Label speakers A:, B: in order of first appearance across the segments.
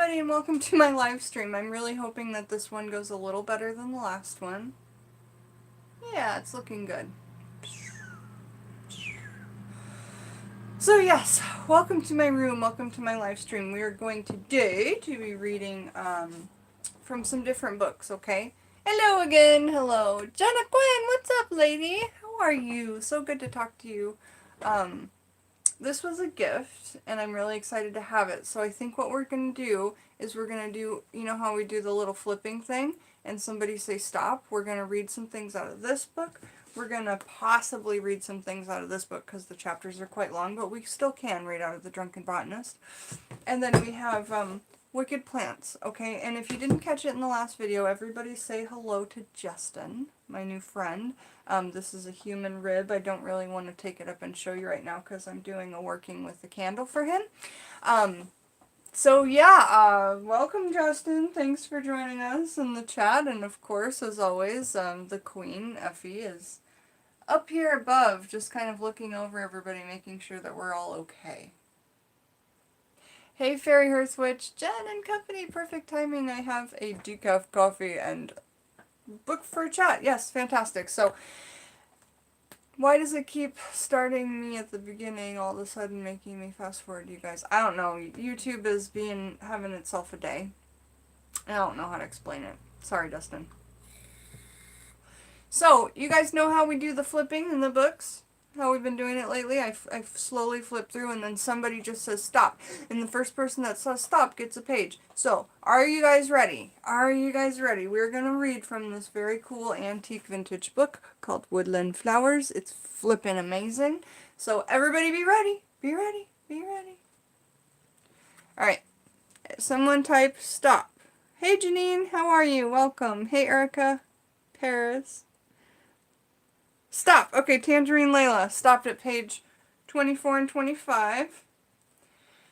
A: everybody, and welcome to my live stream. I'm really hoping that this one goes a little better than the last one. Yeah, it's looking good. So yes, welcome to my room, welcome to my live stream. We are going today to be reading from some different books, okay? Hello again, hello. Jenna Quinn, what's up, lady? How are you? So good to talk to you. This was a gift, and I'm really excited to have it. So I think what we're going to do is we're going to do, you know how we do the little flipping thing, and somebody say stop? We're going to read some things out of this book. We're going to possibly read some things out of this book because the chapters are quite long, but we still can read out of The Drunken Botanist. And then we have Wicked Plants, okay? And if you didn't catch it in the last video, everybody say hello to Justin, my new friend. This is a human rib. I don't really want to take it up and show you right now because I'm doing a working with the candle for him. So yeah, welcome Justin. Thanks for joining us in the chat. And of course, as always, the Queen, Effie, is up here above, just kind of looking over everybody, making sure that we're all okay. Hey Fairy Hearthwitch, Jen and company, perfect timing. I have a decaf coffee and book for a chat. Yes, fantastic. So, why does it keep starting me at the beginning, all of a sudden making me fast forward, you guys? I don't know. YouTube is having itself a day. I don't know how to explain it. Sorry, Dustin. So, you guys know how we do the flipping in the books? How we've been doing it lately? I slowly flip through and then somebody just says stop. And the first person that says stop gets a page. So, are you guys ready? Are you guys ready? We're going to read from this very cool antique vintage book called Woodland Flowers. It's flippin' amazing. So, everybody be ready. Be ready. Be ready. Alright. Someone type stop. Hey Janine, how are you? Welcome. Hey Erica. Paris. Stop. Okay, Tangerine Layla stopped at page 24 and 25.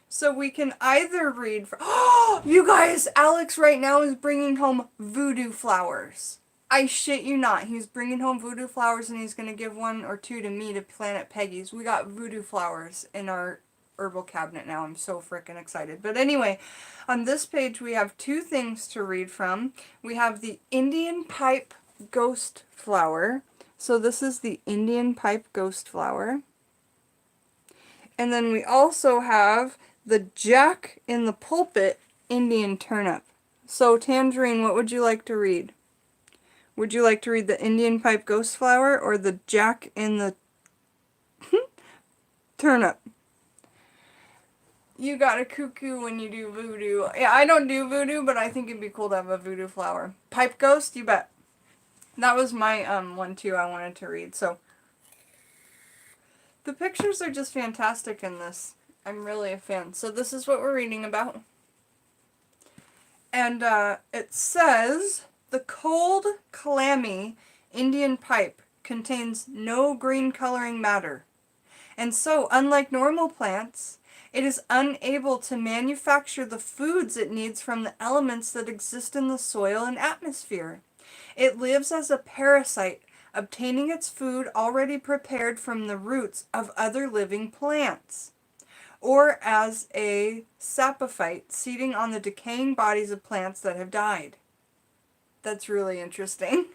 A: So we can either read... Oh, you guys! Alex right now is bringing home voodoo flowers. I shit you not. He's bringing home voodoo flowers and he's going to give one or two to me to plant at Peggy's. We got voodoo flowers in our herbal cabinet now. I'm so freaking excited. But anyway, on this page we have two things to read from. We have the Indian pipe ghost flower. So this is the Indian pipe ghost flower. And then we also have the Jack in the Pulpit Indian turnip. So Tangerine, what would you like to read? Would you like to read the Indian pipe ghost flower or the Jack in the turnip? You got a cuckoo when you do voodoo. Yeah, I don't do voodoo, but I think it'd be cool to have a voodoo flower. Pipe ghost, you bet. That was my one too I wanted to read. So the pictures are just fantastic in this. I'm really a fan. So this is what we're reading about. And it says, the cold, clammy Indian pipe contains no green coloring matter. And so, unlike normal plants, it is unable to manufacture the foods it needs from the elements that exist in the soil and atmosphere. It lives as a parasite, obtaining its food already prepared from the roots of other living plants, or as a sapophyte, seeding on the decaying bodies of plants that have died. That's really interesting.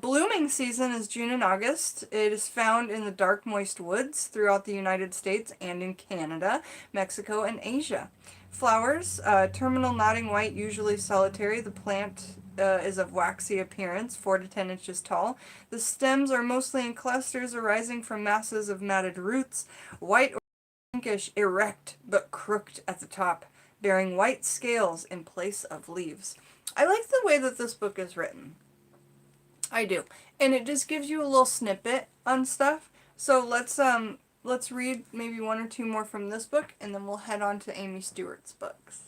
A: Blooming season is June and August. It is found in the dark, moist woods throughout the United States and in Canada, Mexico, and Asia. Flowers, terminal nodding white, usually solitary. The plant is of waxy appearance, 4 to 10 inches tall. The stems are mostly in clusters arising from masses of matted roots, white or pinkish, erect but crooked at the top, bearing white scales in place of leaves. I like the way that this book is written. I do. And it just gives you a little snippet on stuff. So let's read maybe one or two more from this book, and then we'll head on to Amy Stewart's books.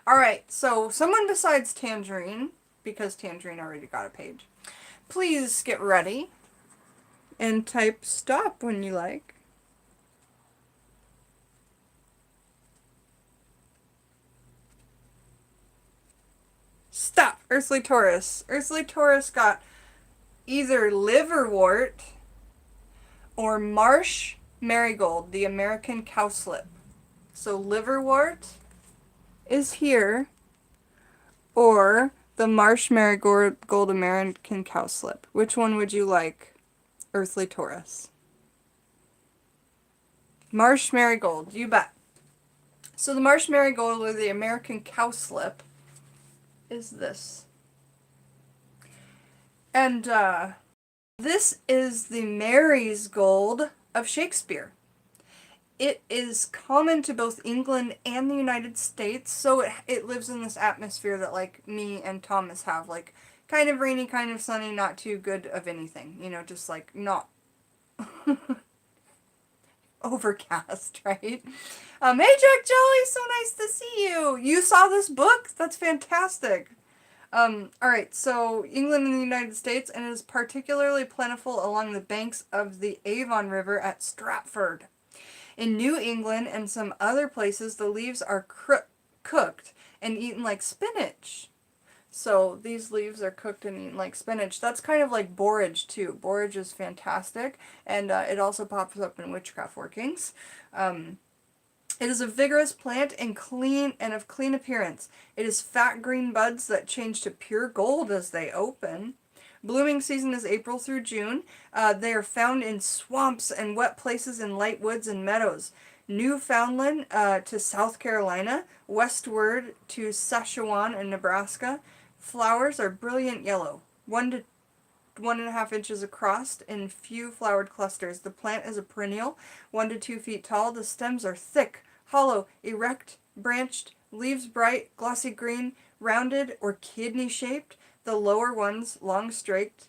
A: Alright, so someone besides Tangerine, because Tangerine already got a page, please get ready and type stop when you like. Stop! Earthly Taurus. Earthly Taurus got either liverwort or marsh marigold, the American cowslip. So liverwort is here, or the marsh marigold American cowslip? Which one would you like, Earthly Taurus? Marsh marigold, you bet. So the marsh marigold, or the American cowslip, is this. And this is the Mary's gold of Shakespeare. It is common to both England and the United States, so it lives in this atmosphere that, like, me and Thomas have, like, kind of rainy, kind of sunny, not too good of anything, you know, just, like, not overcast, right? Hey, Jack Jolly, so nice to see you! You saw this book? That's fantastic! Alright, so England and the United States, and it is particularly plentiful along the banks of the Avon River at Stratford. In New England and some other places, the leaves are cooked and eaten like spinach. So these leaves are cooked and eaten like spinach. That's kind of like borage too. Borage is fantastic, and it also pops up in witchcraft workings. It is a vigorous plant and of clean appearance. It is fat green buds that change to pure gold as they open. Blooming season is April through June. They are found in swamps and wet places in light woods and meadows. Newfoundland to South Carolina, westward to Saskatchewan and Nebraska. Flowers are brilliant yellow, 1 to 1.5 inches across in few flowered clusters. The plant is a perennial, 1 to 2 feet tall. The stems are thick, hollow, erect, branched, leaves bright, glossy green, rounded or kidney-shaped. The lower ones long straight,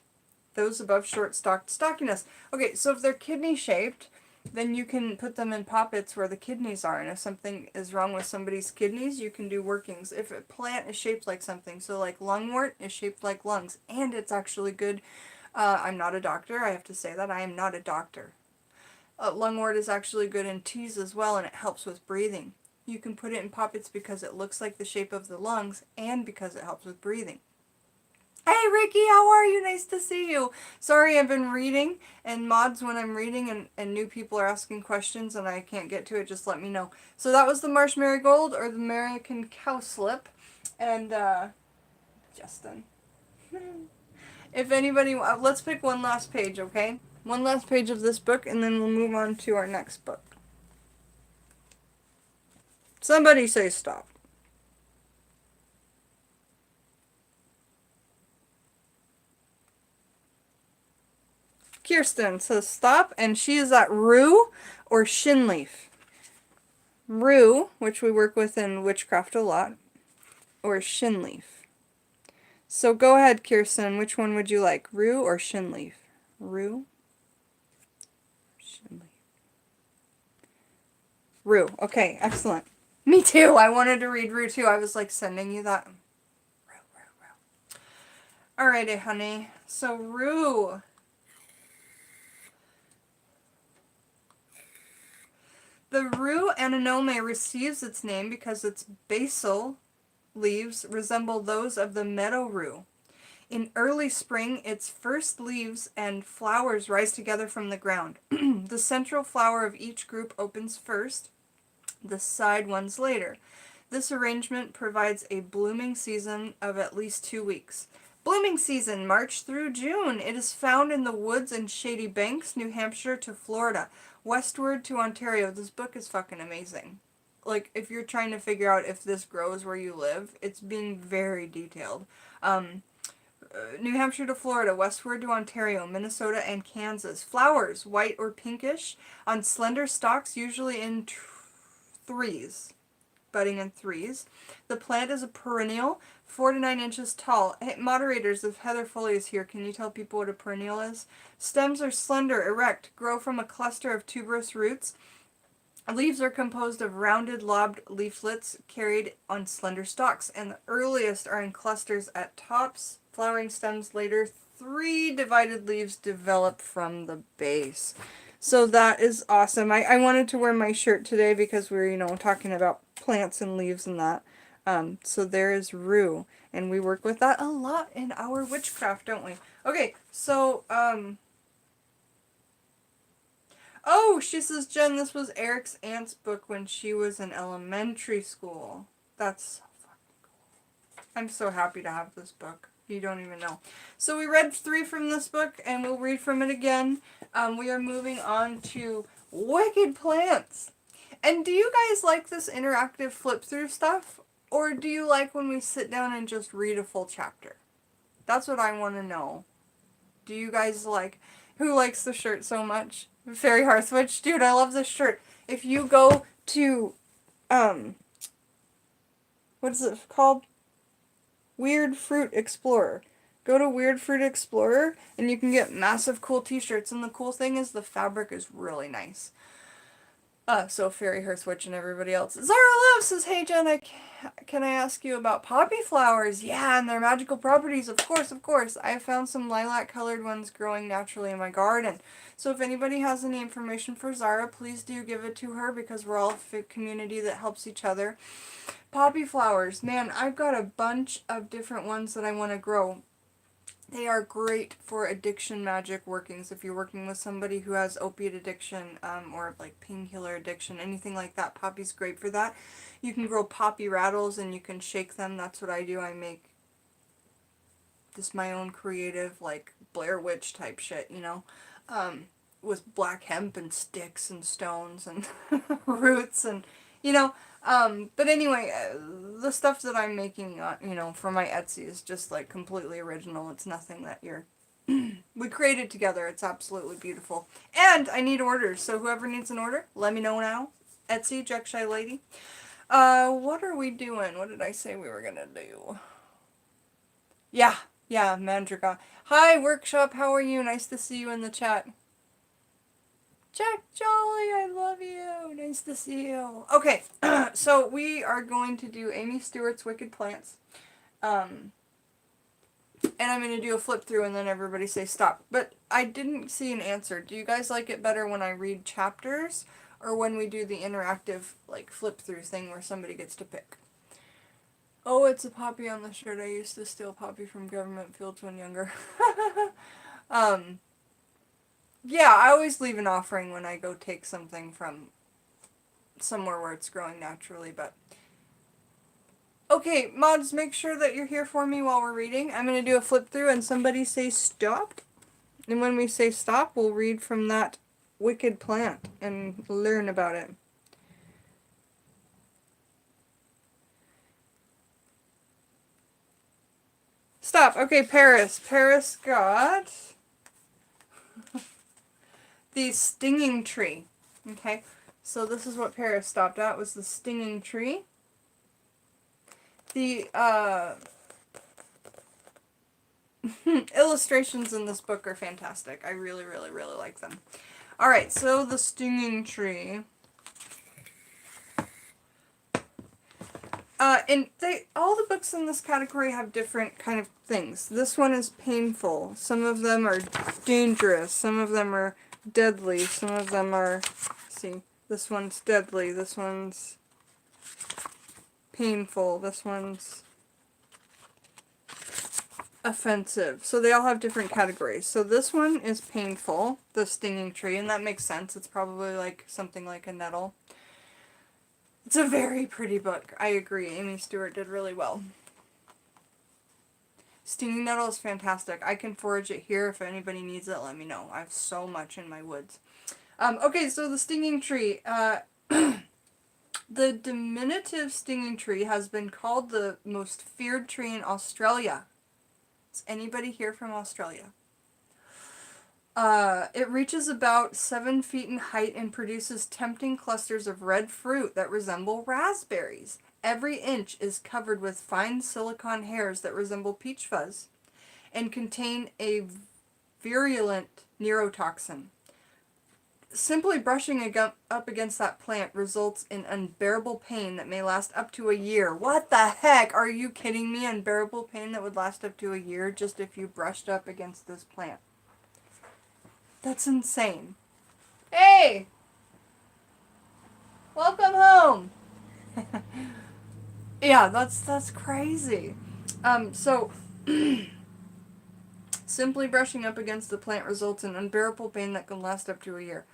A: those above short stalked stockiness. Okay, so if they're kidney-shaped, then you can put them in poppets where the kidneys are, and if something is wrong with somebody's kidneys, you can do workings. If a plant is shaped like something, so like lungwort is shaped like lungs, and it's actually good. I'm not a doctor, I have to say that. I am not a doctor. Lungwort is actually good in teas as well, and it helps with breathing. You can put it in poppets because it looks like the shape of the lungs, and because it helps with breathing. Hey Ricky, how are you? Nice to see you. Sorry, I've been reading, and mods, when I'm reading and new people are asking questions and I can't get to it, just let me know. So that was the marsh marigold, or the American cowslip, and Justin. If anybody, let's pick one last page, okay? One last page of this book, and then we'll move on to our next book. Somebody say stop. Kirsten says stop, and she is at rue or shinleaf. Rue, which we work with in Witchcraft a lot, or shinleaf. So go ahead, Kirsten. Which one would you like, rue or shinleaf? Rue? Shinleaf. Rue. Okay, excellent. Me too. I wanted to read rue too. I was like sending you that. Rue. Alrighty, honey. So rue. The rue anonome receives its name because its basal leaves resemble those of the meadow rue. In early spring, its first leaves and flowers rise together from the ground. The central flower of each group opens first, the side ones later. This arrangement provides a blooming season of at least 2 weeks. Blooming season, March through June. It is found in the woods and shady banks, New Hampshire to Florida, westward to Ontario. This book is fucking amazing. Like, if you're trying to figure out if this grows where you live, it's being very detailed. New Hampshire to Florida, westward to Ontario, Minnesota, and Kansas. Flowers, white or pinkish, on slender stalks, usually in threes, budding in threes. The plant is a perennial, 4 to 9 inches tall. Hey, moderators, if Heather Foley is here, can you tell people what a perennial is? Stems are slender, erect, grow from a cluster of tuberous roots. Leaves are composed of rounded, lobed leaflets carried on slender stalks, and the earliest are in clusters at tops, flowering stems later. 3 divided leaves develop from the base. So that is awesome. I wanted to wear my shirt today because we're, talking about plants and leaves and that. So there is rue, and we work with that a lot in our witchcraft, don't we? Okay, so, oh, she says, Jen, this was Eric's aunt's book when she was in elementary school. That's so fucking cool. I'm so happy to have this book. You don't even know. So we read 3 from this book, and we'll read from it again. We are moving on to Wicked Plants. And do you guys like this interactive flip through stuff? Or do you like when we sit down and just read a full chapter? That's what I want to know. Do you guys like... Who likes the shirt so much? Fairy Hearthwitch? Dude, I love this shirt. If you go to... what is it called? Weird Fruit Explorer. Go to Weird Fruit Explorer and you can get massive cool t-shirts. And the cool thing is the fabric is really nice. So Fairy Hearthwitch and everybody else. Zara Love says, hey Jenna, can I ask you about poppy flowers? Yeah, and their magical properties. Of course, of course. I have found some lilac colored ones growing naturally in my garden. So if anybody has any information for Zara, please do give it to her because we're all a community that helps each other. Poppy flowers. Man, I've got a bunch of different ones that I want to grow. They are great for addiction magic workings. If you're working with somebody who has opiate addiction or like painkiller addiction, anything like that, poppy's great for that. You can grow poppy rattles and you can shake them. That's what I do. I make just my own creative like Blair Witch type shit, you know, with black hemp and sticks and stones and roots and, you know. But anyway, the stuff that I'm making, you know, for my Etsy is just, like, completely original. It's nothing that you're... we created together. It's absolutely beautiful. And I need orders, so whoever needs an order, let me know now. Etsy, Jack Shy Lady. What are we doing? What did I say we were gonna do? Yeah, Mandriga. Hi, Workshop, how are you? Nice to see you in the chat. Jack Jolly, I love you. Nice to see you. Okay, so we are going to do Amy Stewart's Wicked Plants. And I'm going to do a flip through and then everybody say stop. But I didn't see an answer. Do you guys like it better when I read chapters or when we do the interactive like flip through thing where somebody gets to pick? Oh, it's a poppy on the shirt. I used to steal poppy from government fields when younger. Yeah, I always leave an offering when I go take something from somewhere where it's growing naturally, but... Okay, mods, make sure that you're here for me while we're reading. I'm going to do a flip through and somebody say stop. And when we say stop, we'll read from that wicked plant and learn about it. Stop. Okay, Paris. Paris got... the stinging tree. Okay, so this is what Paris stopped at, was the stinging tree. The illustrations in this book are fantastic. I really, really, really like them. Alright, so the stinging tree. And all the books in this category have different kind of things. This one is painful. Some of them are dangerous. Some of them are deadly. Some of them are, see, this one's deadly. This one's painful. This one's offensive. So they all have different categories. So this one is painful, the stinging tree, and that makes sense. It's probably like something like a nettle. It's a very pretty book. I agree. Amy Stewart did really well. Stinging nettle is fantastic. I can forage it here. If anybody needs it, let me know. I have so much in my woods. Okay, so the stinging tree. The diminutive stinging tree has been called the most feared tree in Australia. Is anybody here from Australia? It reaches about 7 feet in height and produces tempting clusters of red fruit that resemble raspberries. Every inch is covered with fine silicone hairs that resemble peach fuzz and contain a virulent neurotoxin. Simply brushing up against that plant results in unbearable pain that may last up to a year. What the heck? Are you kidding me? Unbearable pain that would last up to a year just if you brushed up against this plant. That's insane. Hey! Welcome home! Yeah, that's crazy. So, simply brushing up against the plant results in unbearable pain that can last up to a year.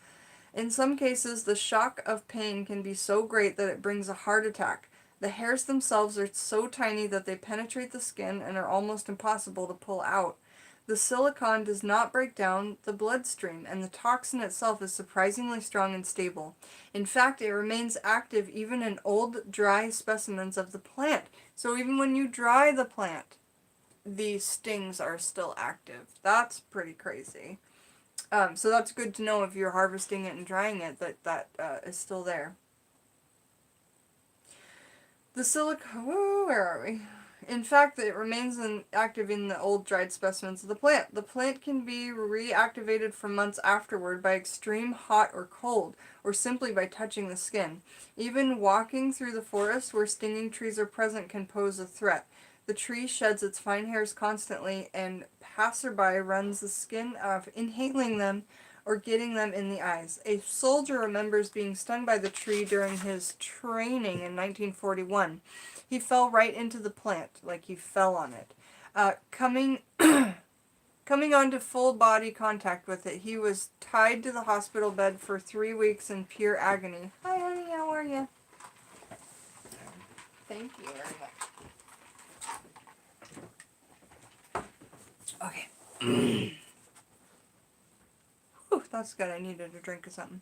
A: In some cases, the shock of pain can be so great that it brings a heart attack. The hairs themselves are so tiny that they penetrate the skin and are almost impossible to pull out. The silicone does not break down the bloodstream, and the toxin itself is surprisingly strong and stable. In fact, it remains active even in old, dry specimens of the plant. So even when you dry the plant, the stings are still active. That's pretty crazy. So that's good to know if you're harvesting it and drying it, that is still there. The silicone, where are we? In fact, it remains active in the old dried specimens of the plant. The plant can be reactivated for months afterward by extreme hot or cold, or simply by touching the skin. Even walking through the forest where stinging trees are present can pose a threat. The tree sheds its fine hairs constantly, and passerby runs the skin off, inhaling them or getting them in the eyes. A soldier remembers being stung by the tree during his training in 1941. He fell right into the plant, like he fell on it. Coming onto full body contact with it, he was tied to the hospital bed for 3 weeks in pure agony. Hi, honey, how are you? Thank you very much. Okay. Whew, that's good. I needed a drink of something.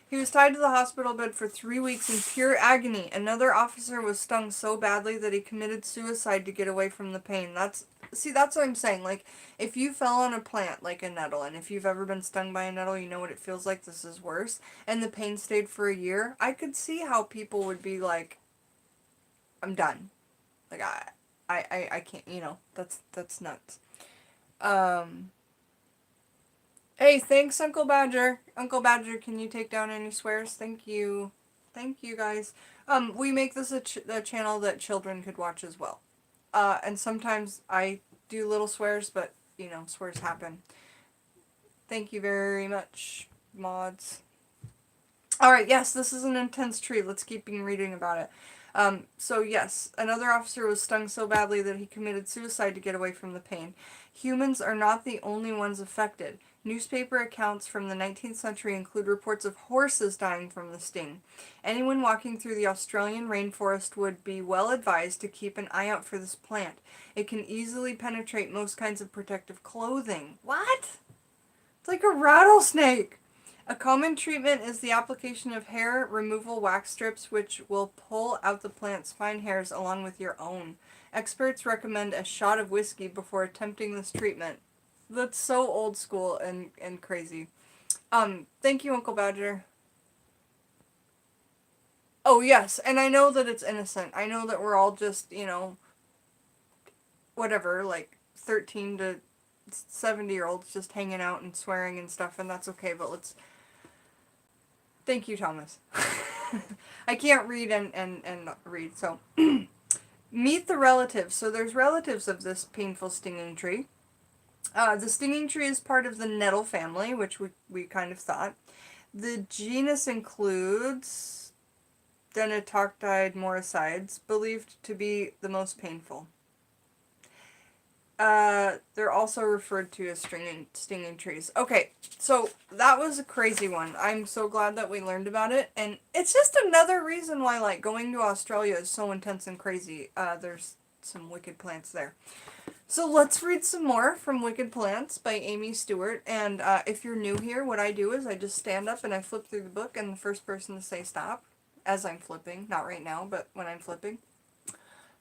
A: He was tied to the hospital bed for 3 weeks in pure agony. Another officer was stung so badly that he committed suicide to get away from the pain. That's what I'm saying. Like, if you fell on a plant, like a nettle, and if you've ever been stung by a nettle, you know what it feels like. This is worse. And the pain stayed for a year. I could see how people would be like, I'm done. Like, I can't, that's nuts. Hey, thanks, Uncle Badger. Uncle Badger, can you take down any swears? Thank you. Thank you, guys. We make this a channel that children could watch as well. And sometimes I do little swears, but, swears happen. Thank you very much, mods. Alright, yes, this is an intense tree. Let's keep reading about it. So yes, another officer was stung so badly that he committed suicide to get away from the pain. Humans are not the only ones affected. Newspaper accounts from the 19th century include reports of horses dying from the sting. Anyone walking through the Australian rainforest would be well advised to keep an eye out for this plant. It can easily penetrate most kinds of protective clothing. What? It's like a rattlesnake! A common treatment is the application of hair removal wax strips, which will pull out the plant's fine hairs along with your own. Experts recommend a shot of whiskey before attempting this treatment. That's so old school and crazy. Thank you, Uncle Badger. Oh, yes, and I know that it's innocent. I know that we're all just, whatever, like 13 to 70-year-olds just hanging out and swearing and stuff, and that's okay, but let's... Thank you, Thomas. I can't read and read, so... Meet the relatives. So there's relatives of this painful stinging tree. The stinging tree is part of the nettle family, which we kind of thought. The genus includes Denatoctide moricides, believed to be the most painful. They're also referred to as stinging trees. Okay, so that was a crazy one. I'm so glad that we learned about it, and it's just another reason why, like, going to Australia is so intense and crazy. There's some wicked plants there. So let's read some more from Wicked Plants by Amy Stewart, and if you're new here, what I do is I just stand up and I flip through the book, and the first person to say stop, as I'm flipping, not right now, but when I'm flipping,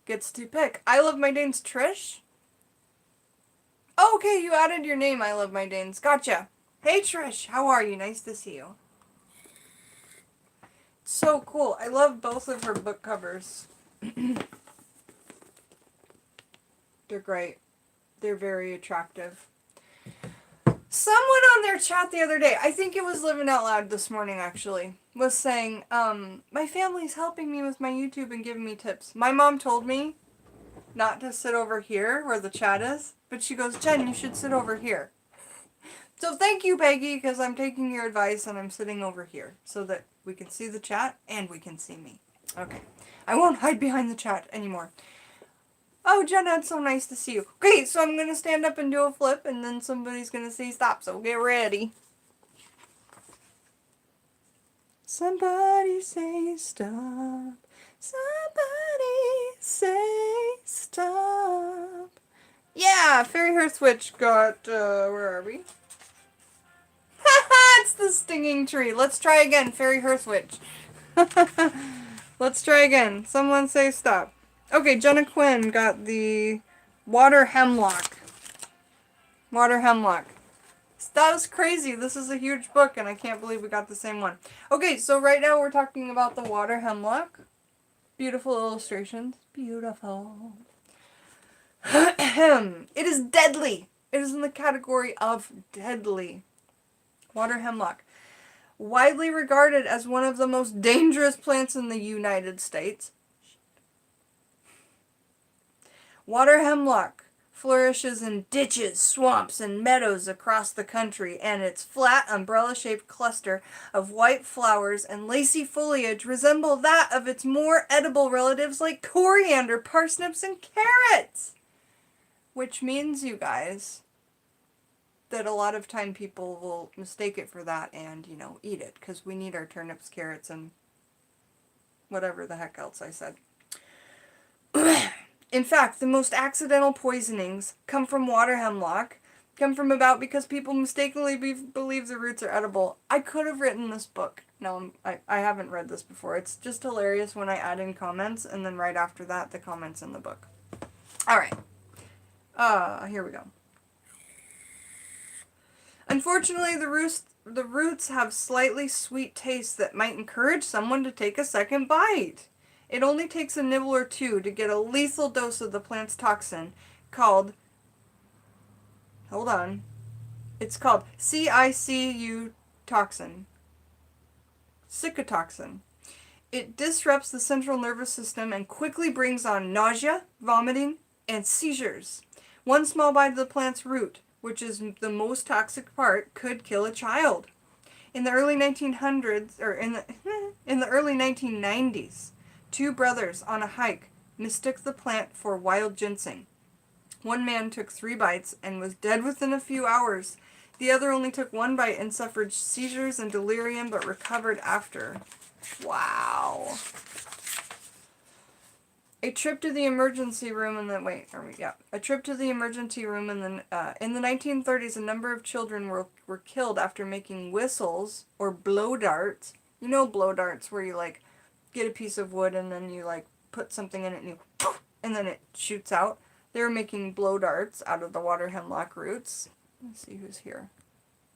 A: gets to pick. I Love My Danes, Trish. Oh, okay, you added your name, I Love My Danes. Gotcha. Hey, Trish, how are you? Nice to see you. So cool. I love both of her book covers. They're great. They're very attractive. Someone on their chat the other day, I think it was Living Out Loud this morning actually, was saying, my family's helping me with my YouTube and giving me tips. My mom told me not to sit over here where the chat is, but she goes, Jen, you should sit over here. So thank you, Peggy, because I'm taking your advice and I'm sitting over here so that we can see the chat and we can see me. Okay. I won't hide behind the chat anymore. Oh, Jenna, it's so nice to see you. Okay, so I'm going to stand up and do a flip, and then somebody's going to say stop, so get ready. Somebody say stop. Somebody say stop. Yeah, Fairy Hearth Witch got, where are we? It's the stinging tree. Let's try again, Fairy Hearth Witch. Let's try again. Someone say stop. Okay, Jenna Quinn got the Water Hemlock. Water Hemlock. That was crazy. This is a huge book, and I can't believe we got the same one. Okay, so right now we're talking about the Water Hemlock. Beautiful illustrations. Beautiful. It is deadly. It is in the category of deadly. Water Hemlock. Widely regarded as one of the most dangerous plants in the United States. Water hemlock flourishes in ditches, swamps, and meadows across the country, and its flat, umbrella-shaped cluster of white flowers and lacy foliage resemble that of its more edible relatives like coriander, parsnips, and carrots. Which means, you guys, that a lot of time people will mistake it for that and, you know, eat it, because we need our turnips, carrots, and whatever the heck else I said. In fact, the most accidental poisonings come from water hemlock, come from about because people mistakenly believe the roots are edible. I could have written this book. No, I haven't read this before. It's just hilarious when I add in comments, and then right after that, the comments in the book. Alright. Here we go. Unfortunately, the roots have slightly sweet tastes that might encourage someone to take a second bite. It only takes a nibble or two to get a lethal dose of the plant's toxin called, hold on, it's called CICU toxin. Cicotoxin. It disrupts the central nervous system and quickly brings on nausea, vomiting, and seizures. One small bite of the plant's root, which is the most toxic part, could kill a child. In the early 1900s, or in the early 1990s, two brothers on a hike mistook the plant for wild ginseng. One man took 3 bites and was dead within a few hours. The other only took 1 bite and suffered seizures and delirium but recovered after. Wow. A trip to the emergency room in the in the 1930s, a number of children were killed after making whistles or blow darts. You know blow darts where you like get a piece of wood and then you like put something in it and then it shoots out. They were making blow darts out of the water hemlock roots. Let's see who's here.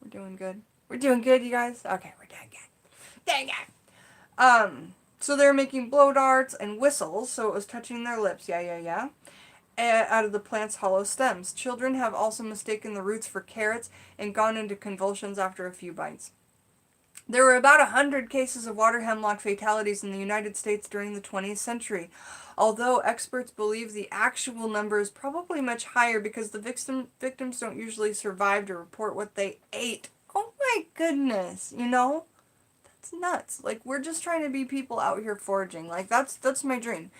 A: We're doing good. We're doing good, you guys? Okay, we're doing good. Dang it. So they were making blow darts and whistles, so it was touching their lips, out of the plant's hollow stems. Children have also mistaken the roots for carrots and gone into convulsions after a few bites. There were about 100 cases of water hemlock fatalities in the United States during the 20th century, although experts believe the actual number is probably much higher because the victims don't usually survive to report what they ate. Oh my goodness, you know? That's nuts. Like, we're just trying to be people out here foraging. Like, that's my dream.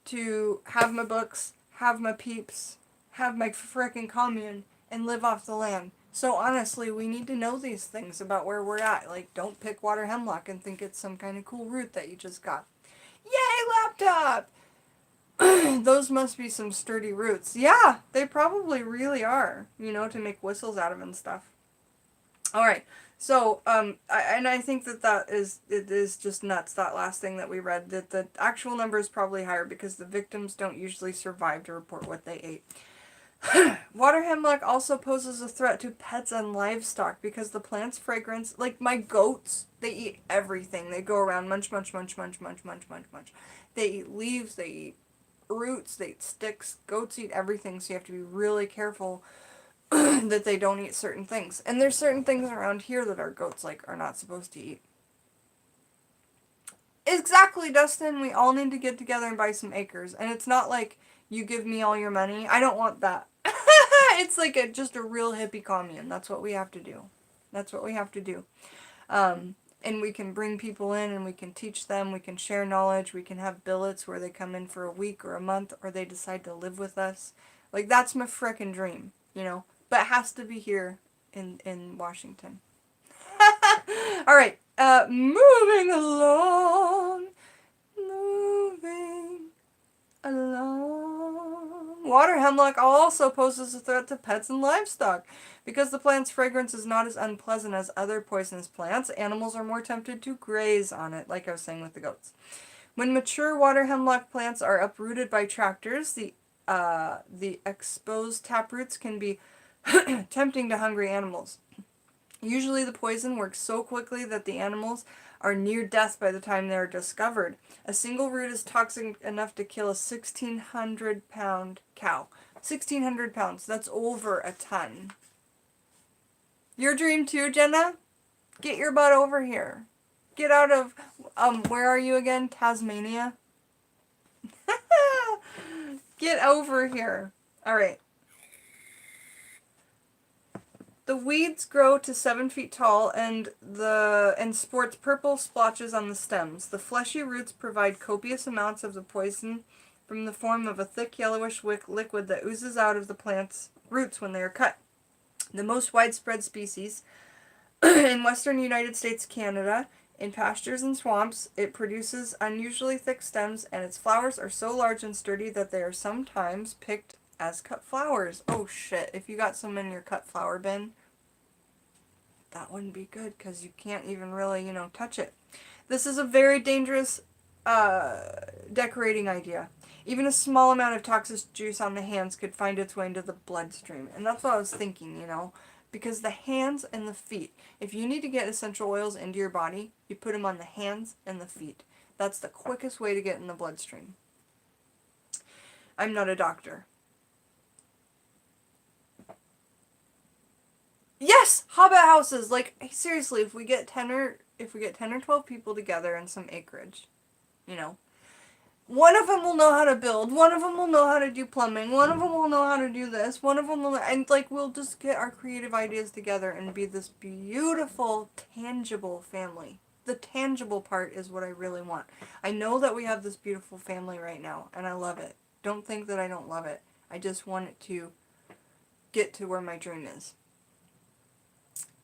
A: To have my books, have my peeps, have my frickin' commune, and live off the land. So honestly, we need to know these things about where we're at. Like, don't pick water hemlock and think it's some kind of cool root that you just got. Yay, laptop! Those must be some sturdy roots. Yeah, they probably really are, you know, to make whistles out of and stuff. Alright, so, I think that it is just nuts, that last thing that we read, that the actual number is probably higher because the victims don't usually survive to report what they ate. Water hemlock also poses a threat to pets and livestock because the plant's fragrance, like my goats, they eat everything. They go around munch, munch, munch, munch, munch, munch, munch, munch. They eat leaves, they eat roots, they eat sticks. Goats eat everything, so you have to be really careful that they don't eat certain things. And there's certain things around here that our goats, like, are not supposed to eat. Exactly, Dustin. We all need to get together and buy some acres. And it's not like you give me all your money. I don't want that. It's like just a real hippie commune. That's what we have to do. That's what we have to do. And we can bring people in and we can teach them. We can share knowledge. We can have billets where they come in for a week or a month or they decide to live with us. Like, that's my frickin' dream, you know. But it has to be here in Washington. Alright, moving along. Moving along. water hemlock also poses a threat to pets and livestock. Because the plant's fragrance is not as unpleasant as other poisonous plants, animals are more tempted to graze on it, like I was saying with the goats. When mature water hemlock plants are uprooted by tractors, the exposed taproots can be tempting to hungry animals. Usually the poison works so quickly that the animals are near death by the time they are discovered. A single root is toxic enough to kill a 1,600-pound cow. 1,600 pounds. That's over a ton. Your dream too, Jenna? Get your butt over here. Get out of, where are you again? Tasmania? Get over here. Alright. The weeds grow to 7 feet tall and sports purple splotches on the stems. The fleshy roots provide copious amounts of the poison from the form of a thick yellowish liquid that oozes out of the plant's roots when they are cut. The most widespread species in western United States, Canada, in pastures and swamps, it produces unusually thick stems, and its flowers are so large and sturdy that they are sometimes picked as cut flowers. Oh shit, if you got some in your cut flower bin, that wouldn't be good because you can't even really, touch it. This is a very dangerous decorating idea. Even a small amount of toxic juice on the hands could find its way into the bloodstream. And that's what I was thinking, because the hands and the feet, if you need to get essential oils into your body, you put them on the hands and the feet. That's the quickest way to get in the bloodstream. I'm not a doctor. Yes, hobbit houses. Like, seriously, if we get 10 or 12 people together in some acreage, one of them will know how to build, one of them will know how to do plumbing, one of them will know how to do this, one of them will, and we'll just get our creative ideas together and be this beautiful, tangible family. The tangible part is what I really want. I know that we have this beautiful family right now, and I love it. Don't think that I don't love it. I just want it to get to where my dream is.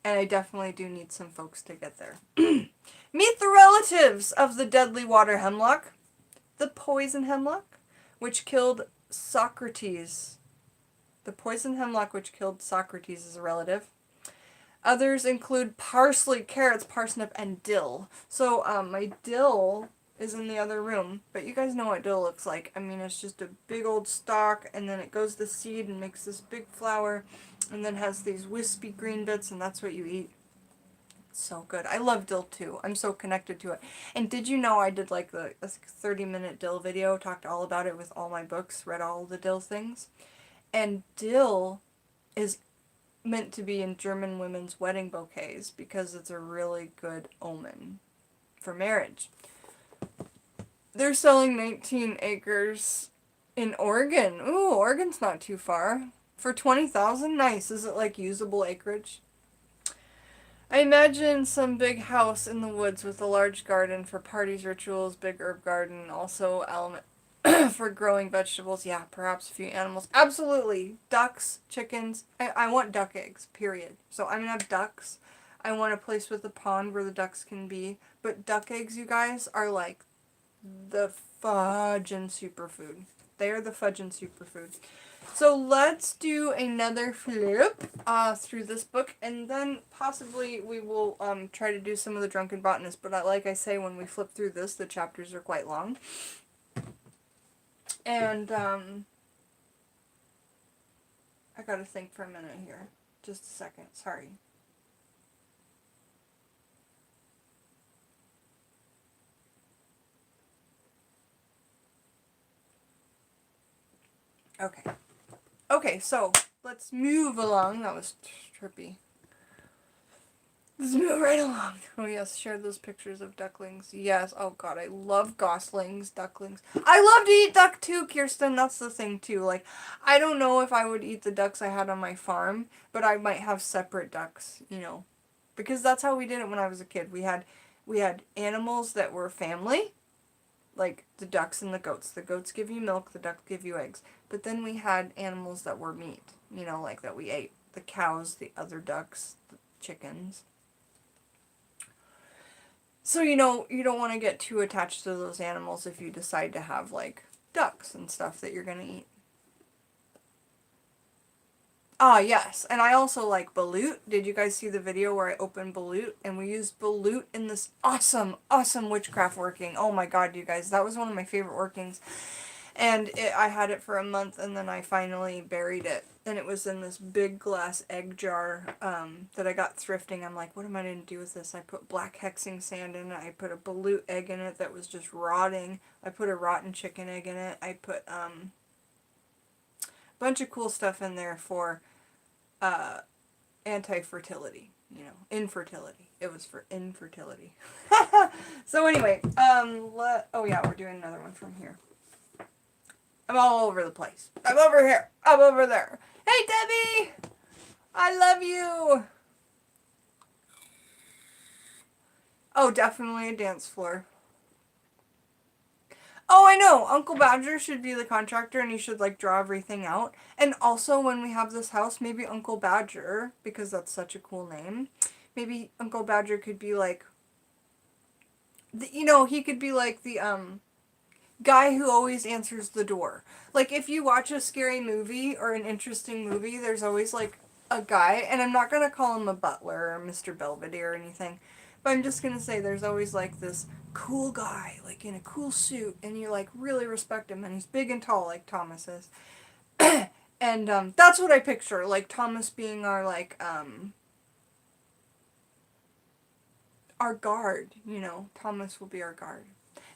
A: And I definitely do need some folks to get there. Meet the relatives of the deadly water hemlock. The poison hemlock, which killed Socrates. The poison hemlock which killed Socrates is a relative. Others include parsley, carrots, parsnip, and dill. So my dill is in the other room, but you guys know what dill looks like. I mean, it's just a big old stalk, and then it goes to seed and makes this big flower, and then has these wispy green bits, and that's what you eat. So good. I love dill too. I'm so connected to it. And did you know I did a 30-minute dill video, talked all about it with all my books, read all the dill things. And dill is meant to be in German women's wedding bouquets because it's a really good omen for marriage. They're selling 19 acres in Oregon. Ooh, Oregon's not too far. For $20,000? Nice. Is it like usable acreage? I imagine some big house in the woods with a large garden for parties, rituals, big herb garden, also element for growing vegetables. Yeah, perhaps a few animals. Absolutely. Ducks, chickens. I want duck eggs, period. So I'm going to have ducks. I want a place with a pond where the ducks can be. But duck eggs, you guys, are like the fudgin' superfood. They are the fudgin' superfood. So let's do another flip through this book, and then possibly we will try to do some of the Drunken Botanist. But like I say, when we flip through this, the chapters are quite long. And I gotta think for a minute here. Just a second. Sorry. Okay. Okay, so let's move along. That was trippy. Let's move right along. Oh yes, share those pictures of ducklings. Yes, oh god, I love goslings, ducklings. I love to eat duck too, Kirsten. That's the thing too. Like, I don't know if I would eat the ducks I had on my farm, but I might have separate ducks, because that's how we did it when I was a kid. We had animals that were family, like the ducks and the goats. The goats give you milk, the ducks give you eggs. But then we had animals that were meat, like that we ate. The cows, the other ducks, the chickens. So, you don't want to get too attached to those animals if you decide to have, ducks and stuff that you're going to eat. Ah, yes. And I also like balut. Did you guys see the video where I opened balut? And we used balut in this awesome, awesome witchcraft working. Oh my god, you guys. That was one of my favorite workings. And I had it for a month, and then I finally buried it. And it was in this big glass egg jar that I got thrifting. I'm like, what am I going to do with this? I put black hexing sand in it. I put a balut egg in it that was just rotting. I put a rotten chicken egg in it. I put a bunch of cool stuff in there for anti-fertility. You know, infertility. It was for infertility. So anyway, oh yeah, we're doing another one from here. I'm all over the place. I'm over here. I'm over there. Hey, Debbie! I love you! Oh, definitely a dance floor. Oh, I know! Uncle Badger should be the contractor and he should, like, draw everything out. And also, when we have this house, maybe Uncle Badger, because that's such a cool name, maybe Uncle Badger could be, like, he could be, like, the, guy who always answers the door. Like, if you watch a scary movie or an interesting movie, there's always, like, a guy, and I'm not going to call him a butler or Mr. Belvedere or anything, but I'm just going to say there's always, like, this cool guy, like, in a cool suit, and you, like, really respect him, and he's big and tall, like Thomas is. And, that's what I picture, like, Thomas being our, like, our guard, Thomas will be our guard.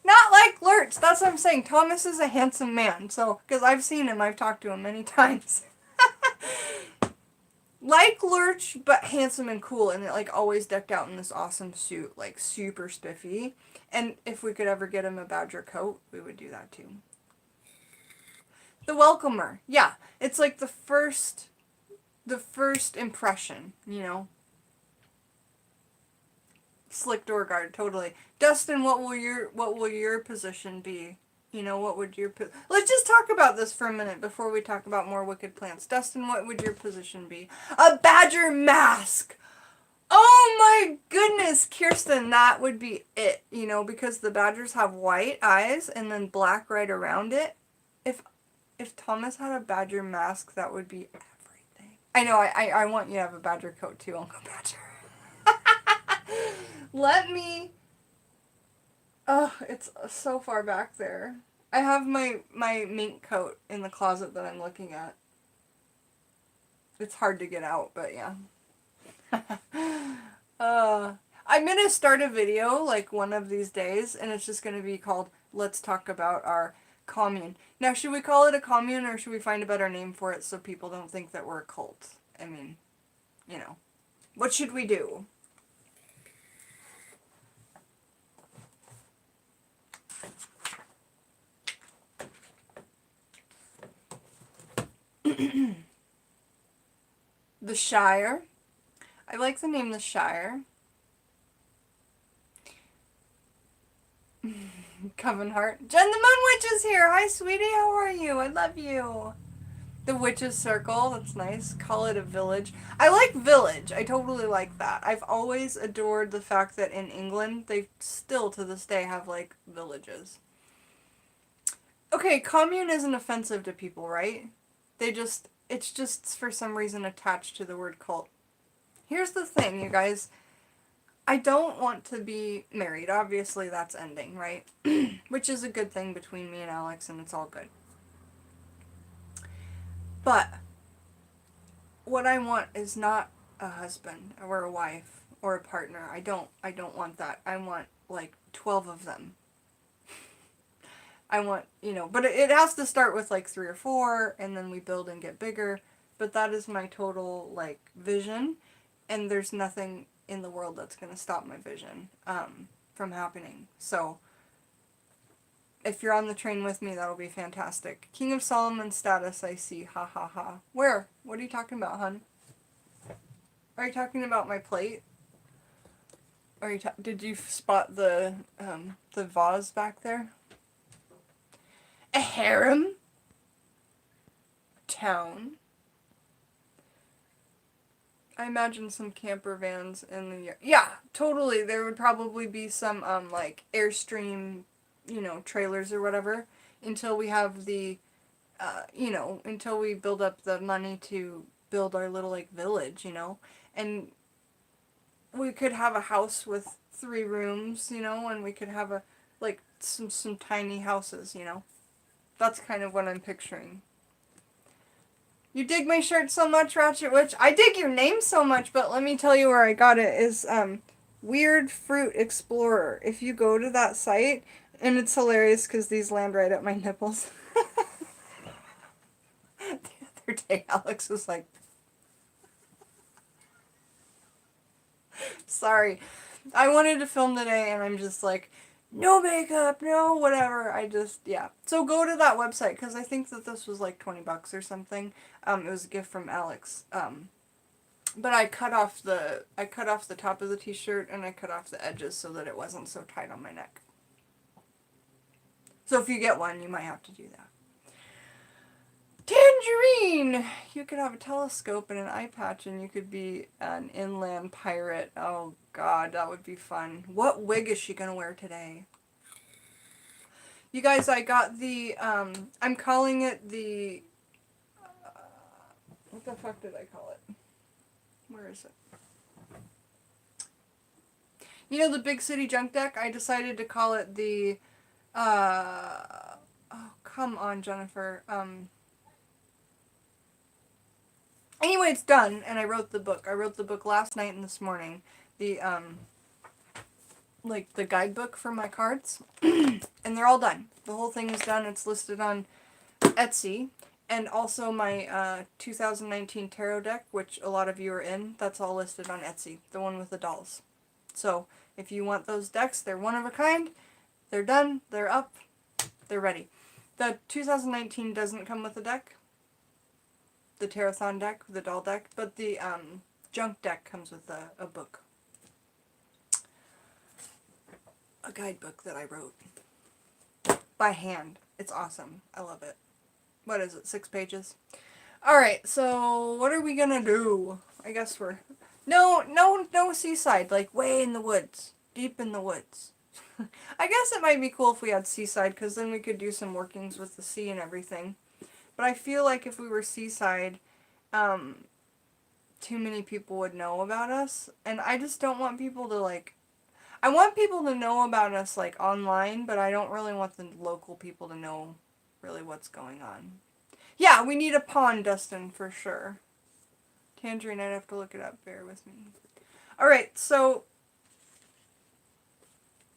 A: Not like Lurch. That's what I'm saying. Thomas is a handsome man. So, because I've seen him, I've talked to him many times. Like Lurch, but handsome and cool, and like always decked out in this awesome suit, like super spiffy. And if we could ever get him a badger coat, we would do that too. The welcomer, yeah, it's like the first impression, Slick door guard, totally. Dustin, what will your position be? What would your let's just talk about this for a minute before we talk about more wicked plants. Dustin, what would your position be? A badger mask. Oh my goodness, Kirsten, that would be it. Because the badgers have white eyes and then black right around it. If Thomas had a badger mask, that would be everything. I know. I want you to have a badger coat too, Uncle Badger. Let me. Oh, it's so far back there. I have my mink coat in the closet that I'm looking at. It's hard to get out, but yeah. I'm gonna start a video like one of these days, and it's just gonna be called "Let's Talk About Our Commune." Now, should we call it a commune, or should we find a better name for it so people don't think that we're a cult? I mean, what should we do? The Shire. I like the name The Shire. Coven Heart. Jen the Moon Witch is here. Hi, sweetie. How are you? I love you. The Witch's Circle. That's nice. Call it a village. I like village. I totally like that. I've always adored the fact that in England, they still to this day have, like, villages. Okay, commune isn't offensive to people, right? It's just for some reason attached to the word cult. Here's the thing, you guys. I don't want to be married. Obviously, that's ending, right? Which is a good thing between me and Alex, and it's all good. But what I want is not a husband or a wife or a partner. I don't want that. I want, like, 12 of them. I want, but it has to start with, like, 3 or 4, and then we build and get bigger. But that is my total, like, vision, and there's nothing in the world that's going to stop my vision from happening. So, if you're on the train with me, that'll be fantastic. King of Solomon status, I see. Ha ha ha. Where? What are you talking about, hun? Are you talking about my plate? Did you spot the vase back there? A harem? Town? I imagine some camper vans in the... Yeah, totally. There would probably be some, like, Airstream, trailers or whatever, until we have the, until we build up the money to build our little like village, you know, and we could have a house with 3 rooms, you know, and we could have a like some tiny houses, you know. That's kind of what I'm picturing. You dig my shirt so much, Ratchet Witch. I dig your name so much, but let me tell you where I got it is Weird Fruit Explorer. If you go to that site, and it's hilarious because these land right at my nipples. The other day, Alex was like, sorry. I wanted to film today, and I'm just like, no makeup, no whatever. I just, yeah. So go to that website, because I think that this was like 20 bucks or something. It was a gift from Alex. But I cut off the top of the t-shirt, and I cut off the edges so that it wasn't so tight on my neck. So if you get one, you might have to do that. Tangerine! You could have a telescope and an eye patch, and you could be an inland pirate. Oh god, that would be fun. What wig is she gonna wear today? You guys, I got the, I'm calling it the, what the fuck did I call it? Where is it? You know the Big City Junk Deck? I decided to call it the, oh, come on, Jennifer. Anyway, it's done, and I wrote the book. I wrote the book last night and this morning. The, like, the guidebook for my cards. And they're all done. The whole thing is done. It's listed on Etsy. And also my 2019 tarot deck, which a lot of you are in, that's all listed on Etsy. The one with the dolls. So, if you want those decks, they're one of a kind. They're done. They're up. They're ready. The 2019 doesn't come with a deck. The Tarot-thon deck, the doll deck, but the junk deck comes with a book. A guidebook that I wrote. By hand. It's awesome. I love it. What is it, 6 pages? Alright, so what are we gonna do? I guess we're... No seaside, like way in the woods. Deep in the woods. I guess it might be cool if we had seaside, because then we could do some workings with the sea and everything. But I feel like if we were seaside, too many people would know about us. And I just don't want people to, like... I want people to know about us, like, online, but I don't really want the local people to know really what's going on. Yeah, we need a pond, Dustin, for sure. Tangerine, I'd have to look it up. Bear with me. Alright, so...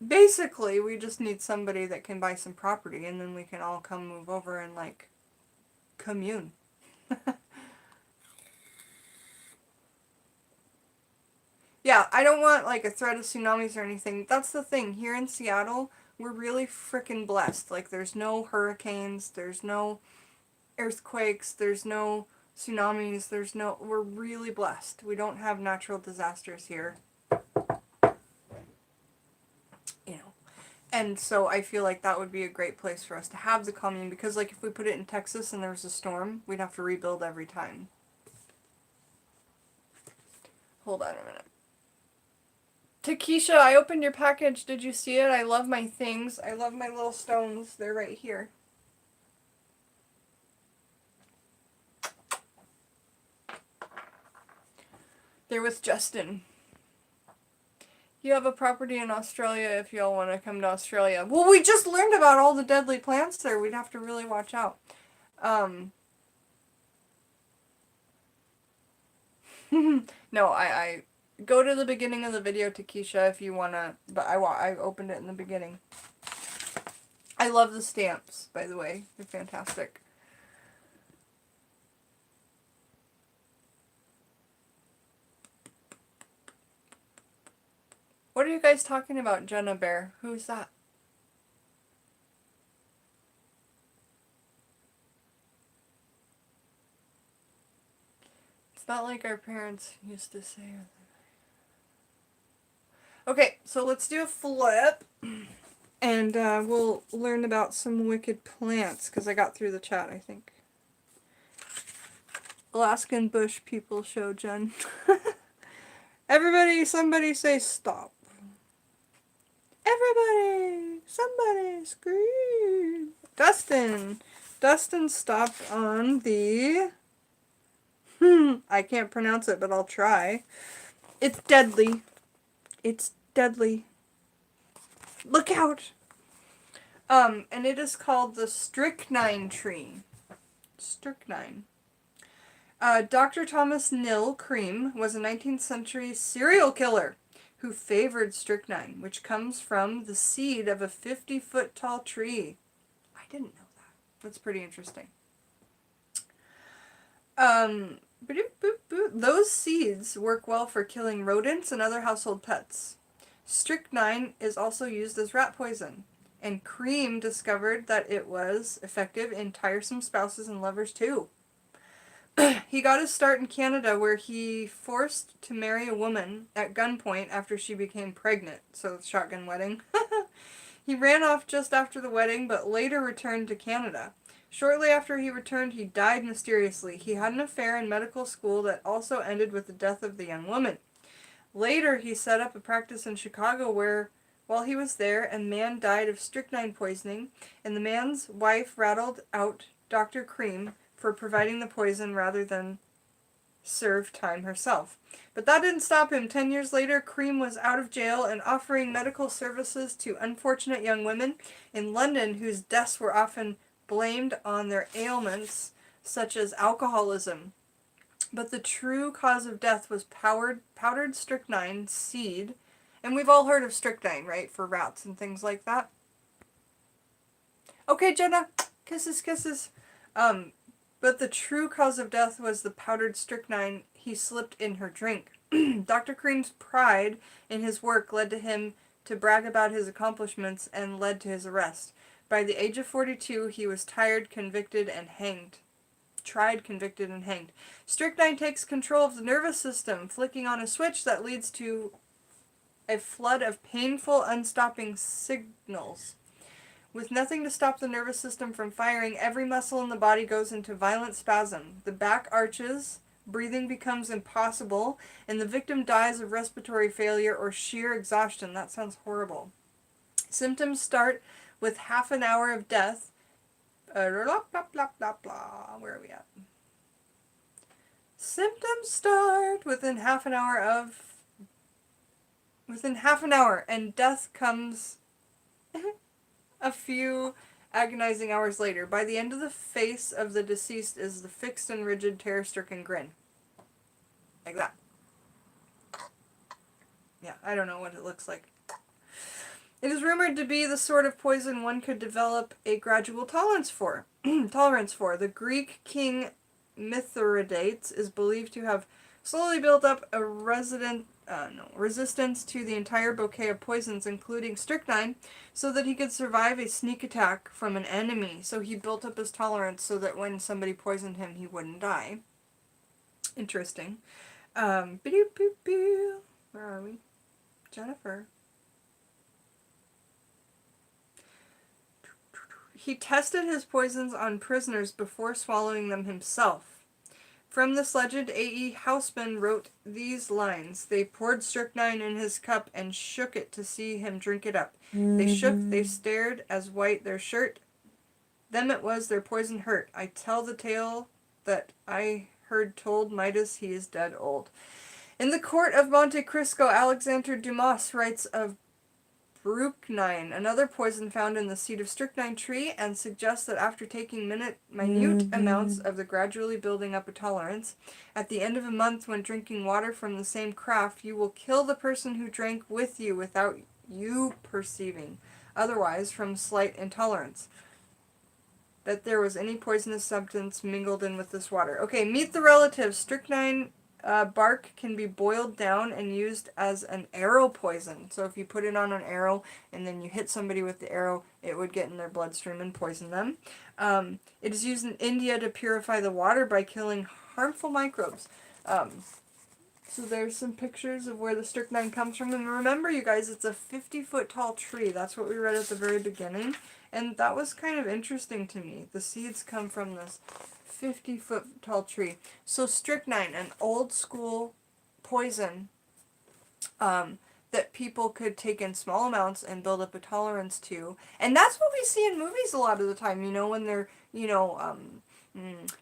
A: basically, we just need somebody that can buy some property, and then we can all come move over and, like, commune. Yeah, I don't want, like, a threat of tsunamis or anything. That's the thing. Here in Seattle, we're really frickin' blessed. Like, there's no hurricanes, there's no earthquakes, there's no tsunamis, we're really blessed. We don't have natural disasters here. You know. And so I feel like that would be a great place for us to have the commune, because, like, if we put it in Texas and there was a storm, we'd have to rebuild every time. Hold on a minute. Takesha, I opened your package. Did you see it? I love my things. I love my little stones. They're right here. They're with Justin. You have a property in Australia if y'all want to come to Australia. Well, we just learned about all the deadly plants there. We'd have to really watch out. No, I go to the beginning of the video, Takesha, if you want to, but I opened it in the beginning. I love the stamps, by the way. They're fantastic. What are you guys talking about, Jenna Bear? Who's that? It's not like our parents used to say. Okay, so let's do a flip. And we'll learn about some wicked plants, because I got through the chat, I think. Alaskan bush people show, Jen. Everybody, somebody say stop. Everybody, somebody scream. Dustin stopped on the I can't pronounce it, but I'll try. It's deadly. It's deadly. Look out! And it is called the strychnine tree. Strychnine. Dr. Thomas Nill Cream was a 19th century serial killer who favored strychnine, which comes from the seed of a 50-foot tall tree. I didn't know that. That's pretty interesting. Those seeds work well for killing rodents and other household pets. Strychnine is also used as rat poison, and Cream discovered that it was effective in tiresome spouses and lovers too. He got his start in Canada, where he forced to marry a woman at gunpoint after she became pregnant. So, shotgun wedding. He ran off just after the wedding, but later returned to Canada. Shortly after he returned, he died mysteriously. He had an affair in medical school that also ended with the death of the young woman. Later, he set up a practice in Chicago where, while he was there, a man died of strychnine poisoning, and the man's wife rattled out Dr. Cream for providing the poison rather than serve time herself. But that didn't stop him. 10 years later, Cream was out of jail and offering medical services to unfortunate young women in London whose deaths were often blamed on their ailments, such as alcoholism. But the true cause of death was powdered strychnine seed. And we've all heard of strychnine, right? For rats and things like that. Okay, Jenna. Kisses, kisses. But the true cause of death was the powdered strychnine he slipped in her drink. Dr. Cream's pride in his work led to him to brag about his accomplishments and led to his arrest. By the age of 42, he was tried, convicted, and hanged. Strychnine takes control of the nervous system, flicking on a switch that leads to a flood of painful, unstopping signals. With nothing to stop the nervous system from firing, every muscle in the body goes into violent spasm. The back arches, breathing becomes impossible, and the victim dies of respiratory failure or sheer exhaustion. That sounds horrible. Symptoms start with half an hour of death. Blah, blah, blah, blah, blah. Where are we at? Symptoms start within half an hour, and death comes a few agonizing hours later. By the end of the face of the deceased is the fixed and rigid, terror-stricken grin. Like that. Yeah, I don't know what it looks like. It is rumored to be the sort of poison one could develop a gradual tolerance for. The Greek king Mithridates is believed to have slowly built up a resistance to the entire bouquet of poisons, including strychnine, so that he could survive a sneak attack from an enemy. So he built up his tolerance so that when somebody poisoned him, he wouldn't die. Interesting. Where are we? Jennifer. He tested his poisons on prisoners before swallowing them himself. From this legend, A.E. Houseman wrote these lines. They poured strychnine in his cup and shook it to see him drink it up. They shook, they stared, as white their shirt. Them it was their poison hurt. I tell the tale that I heard told, Midas, he is dead old. In the court of Monte Cristo, Alexander Dumas writes of bruchnine, another poison found in the seed of strychnine tree, and suggests that after taking minute amounts of the gradually building up a tolerance, at the end of a month when drinking water from the same carafe, you will kill the person who drank with you without you perceiving, otherwise from slight intolerance, that there was any poisonous substance mingled in with this water. Okay, meet the relatives. Strychnine bark can be boiled down and used as an arrow poison. So if you put it on an arrow and then you hit somebody with the arrow, it would get in their bloodstream and poison them. It is used in India to purify the water by killing harmful microbes. So there's some pictures of where the strychnine comes from. And remember, you guys, it's a 50-foot tall tree. That's what we read at the very beginning. And that was kind of interesting to me. The seeds come from this 50-foot tall tree. So strychnine, an old school poison that people could take in small amounts and build up a tolerance to. And that's what we see in movies a lot of the time, you know, when they're,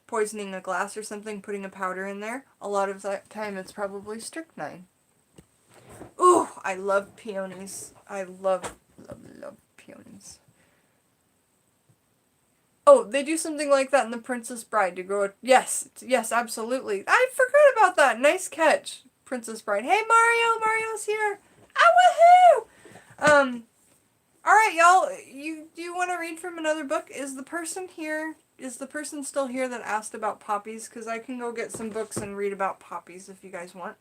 A: poisoning a glass or something, putting a powder in there, a lot of that time it's probably strychnine. Ooh, I love peonies. I love, love, love peonies. Oh, they do something like that in The Princess Bride to grow it. Yes, yes, absolutely. I forgot about that. Nice catch, Princess Bride. Hey, Mario, Mario's here. Ah, woohoo! All right, y'all. Do you want to read from another book? Is the person here? Is the person still here that asked about poppies? Because I can go get some books and read about poppies if you guys want.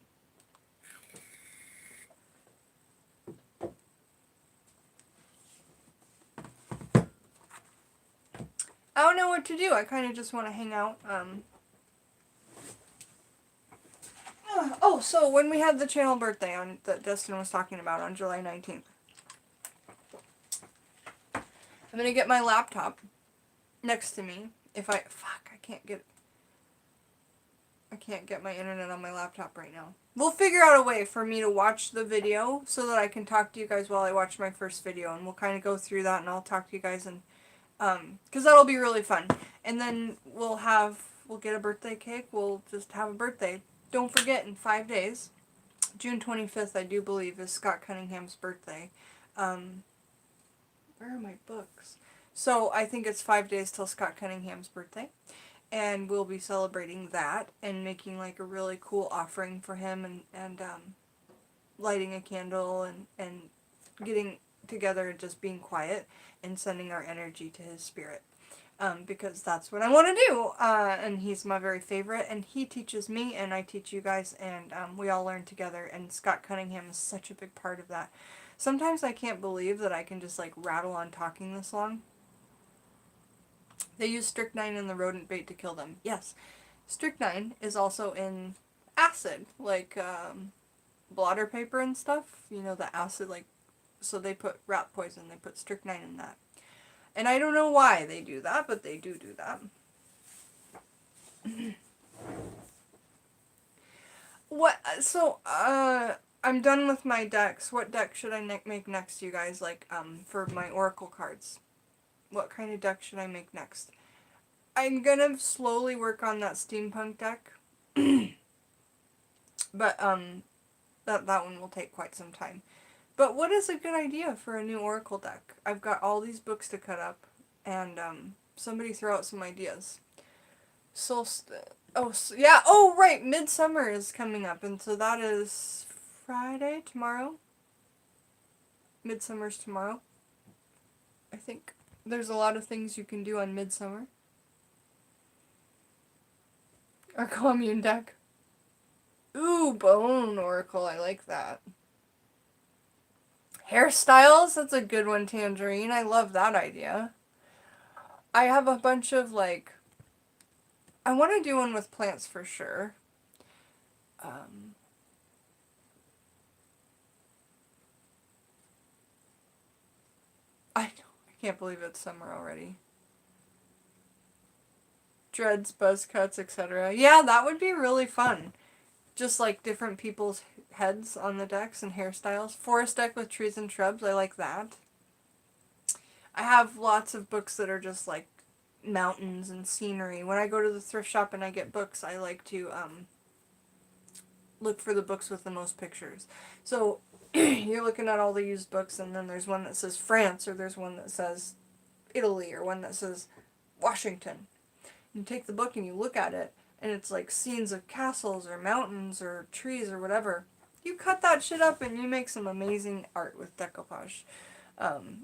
A: I don't know what to do. I kind of just want to hang out. Oh, so when we had the channel birthday on that Dustin was talking about on July 19th, I'm gonna get my laptop next to me. I can't get my internet on my laptop right now. We'll figure out a way for me to watch the video so that I can talk to you guys while I watch my first video, and we'll kind of go through that, and I'll talk to you guys, and because that'll be really fun. And then we'll get a birthday cake. We'll just have a birthday. Don't forget, in 5 days, June 25th, I do believe, is Scott Cunningham's birthday. Where are my books? So I think it's 5 days till Scott Cunningham's birthday. And we'll be celebrating that and making like a really cool offering for him, and lighting a candle and getting together and just being quiet and sending our energy to his spirit. Because that's what I want to do. And he's my very favorite, and he teaches me and I teach you guys, and we all learn together, and Scott Cunningham is such a big part of that. Sometimes I can't believe that I can just like rattle on talking this long. They use strychnine in the rodent bait to kill them. Yes, strychnine is also in acid, like blotter paper and stuff. You know, the acid, like, so they put rat poison, they put strychnine in that. And I don't know why they do that, but they do that. I'm done with my decks. What deck should I make next, you guys? Like, for my oracle cards. What kind of deck should I make next? I'm gonna slowly work on that steampunk deck. But, that one will take quite some time. But what is a good idea for a new oracle deck? I've got all these books to cut up, and, somebody throw out some ideas. Oh, right, Midsummer is coming up, and so that is Friday, tomorrow? Midsummer's tomorrow. I think there's a lot of things you can do on Midsummer. Our commune deck. Ooh, Bone Oracle, I like that. Hairstyles, that's a good one, Tangerine. I love that idea. I have a bunch of, like, I want to do one with plants for sure. I can't believe it's summer already. Dreads, buzz cuts, etc. Yeah, that would be really fun. Just like different people's heads on the decks and hairstyles. Forest deck with trees and shrubs, I like that. I have lots of books that are just like mountains and scenery. When I go to the thrift shop and I get books, I like to look for the books with the most pictures. So you're looking at all the used books, and then there's one that says France, or there's one that says Italy, or one that says Washington. You take the book and you look at it, and it's like scenes of castles or mountains or trees or whatever. You cut that shit up and you make some amazing art with decoupage.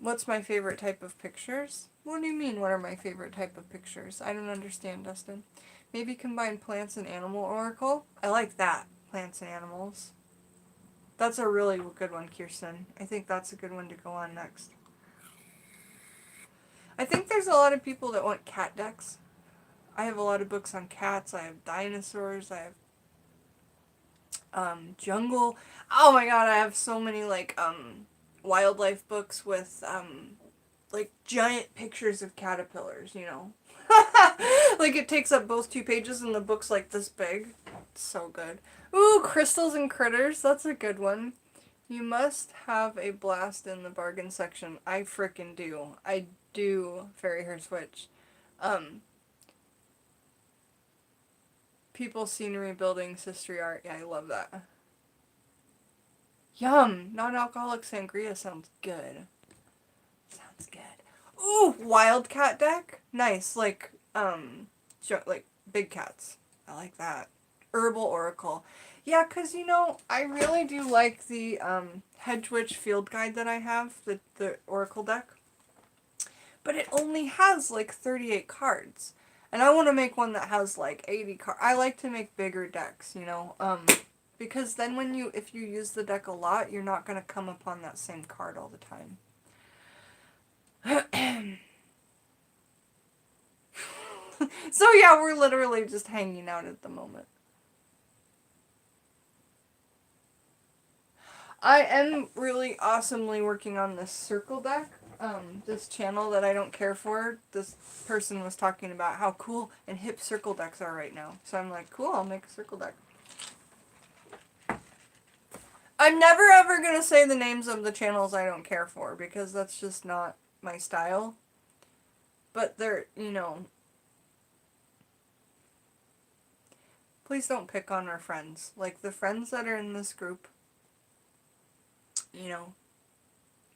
A: What's my favorite type of pictures? What do you mean, what are my favorite type of pictures? I don't understand, Dustin. Maybe combine plants and animal oracle? I like that. Plants and animals. That's a really good one, Kirsten. I think that's a good one to go on next. I think there's a lot of people that want cat decks. I have a lot of books on cats. I have dinosaurs. I have jungle. Oh my god, I have so many like wildlife books with like giant pictures of caterpillars, you know. Like it takes up both 2 pages and the book's like this big. It's so good. Ooh, crystals and critters. That's a good one. You must have a blast in the bargain section. I frickin' do. I do, Fairy Hair Switch. People, scenery, buildings, history, art. Yeah, I love that. Yum! Non-alcoholic sangria sounds good. Sounds good. Ooh, wildcat deck. Nice, like big cats. I like that. Herbal oracle. Yeah, cause I really do like the Hedge Witch field guide that I have, the oracle deck. But it only has like 38 cards. And I want to make one that has like 80 cards. I like to make bigger decks, because then if you use the deck a lot, you're not going to come upon that same card all the time. So yeah, we're literally just hanging out at the moment. I am really awesomely working on this circle deck. This channel that I don't care for. This person was talking about how cool and hip circle decks are right now. So I'm like, cool, I'll make a circle deck. I'm never ever going to say the names of the channels I don't care for because that's just not my style. But they're, please don't pick on our friends. Like the friends that are in this group,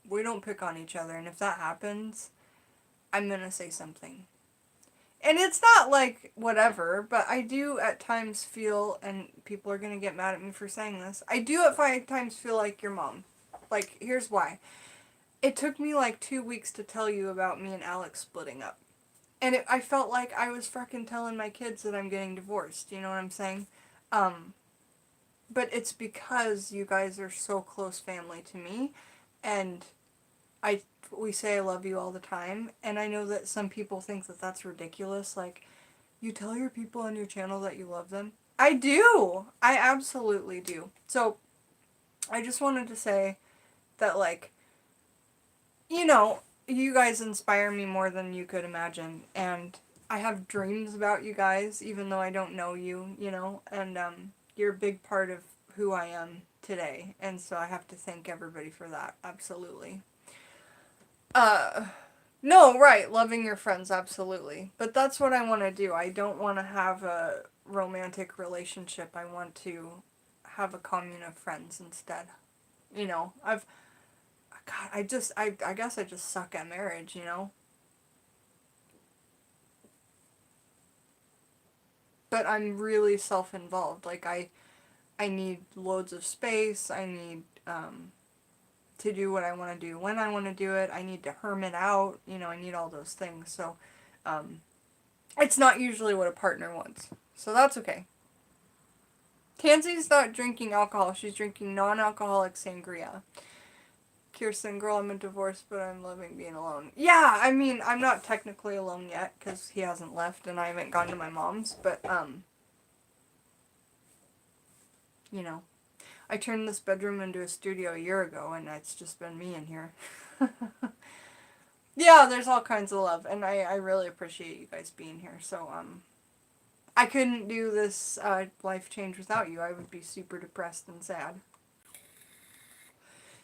A: we don't pick on each other. And if that happens, I'm going to say something. And it's not like whatever, but I do at times feel, and people are going to get mad at me for saying this, I do at times feel like your mom. Like, here's why. It took me like 2 weeks to tell you about me and Alex splitting up. And I felt like I was frickin' telling my kids that I'm getting divorced, you know what I'm saying? But it's because you guys are so close family to me, and we say I love you all the time, and I know that some people think that that's ridiculous, like, you tell your people on your channel that you love them. I do! I absolutely do. So, I just wanted to say that, like, you guys inspire me more than you could imagine, and I have dreams about you guys, even though I don't know you, and you're a big part of who I am today, and so I have to thank everybody for that, absolutely. No, right, loving your friends, absolutely. But that's what I want to do. I don't want to have a romantic relationship. I want to have a commune of friends instead. God, I guess I just suck at marriage, But I'm really self-involved. Like, I need loads of space. I need, to do what I want to do when I want to do it. I need to hermit out. I need all those things. So, it's not usually what a partner wants. So that's okay. Tansy's not drinking alcohol. She's drinking non-alcoholic sangria. Kirsten, girl, I'm in divorce, but I'm loving being alone. Yeah, I mean, I'm not technically alone yet, because he hasn't left, and I haven't gone to my mom's, but, I turned this bedroom into a studio a year ago, and it's just been me in here. Yeah, there's all kinds of love, and I really appreciate you guys being here, so, I couldn't do this, life change without you. I would be super depressed and sad.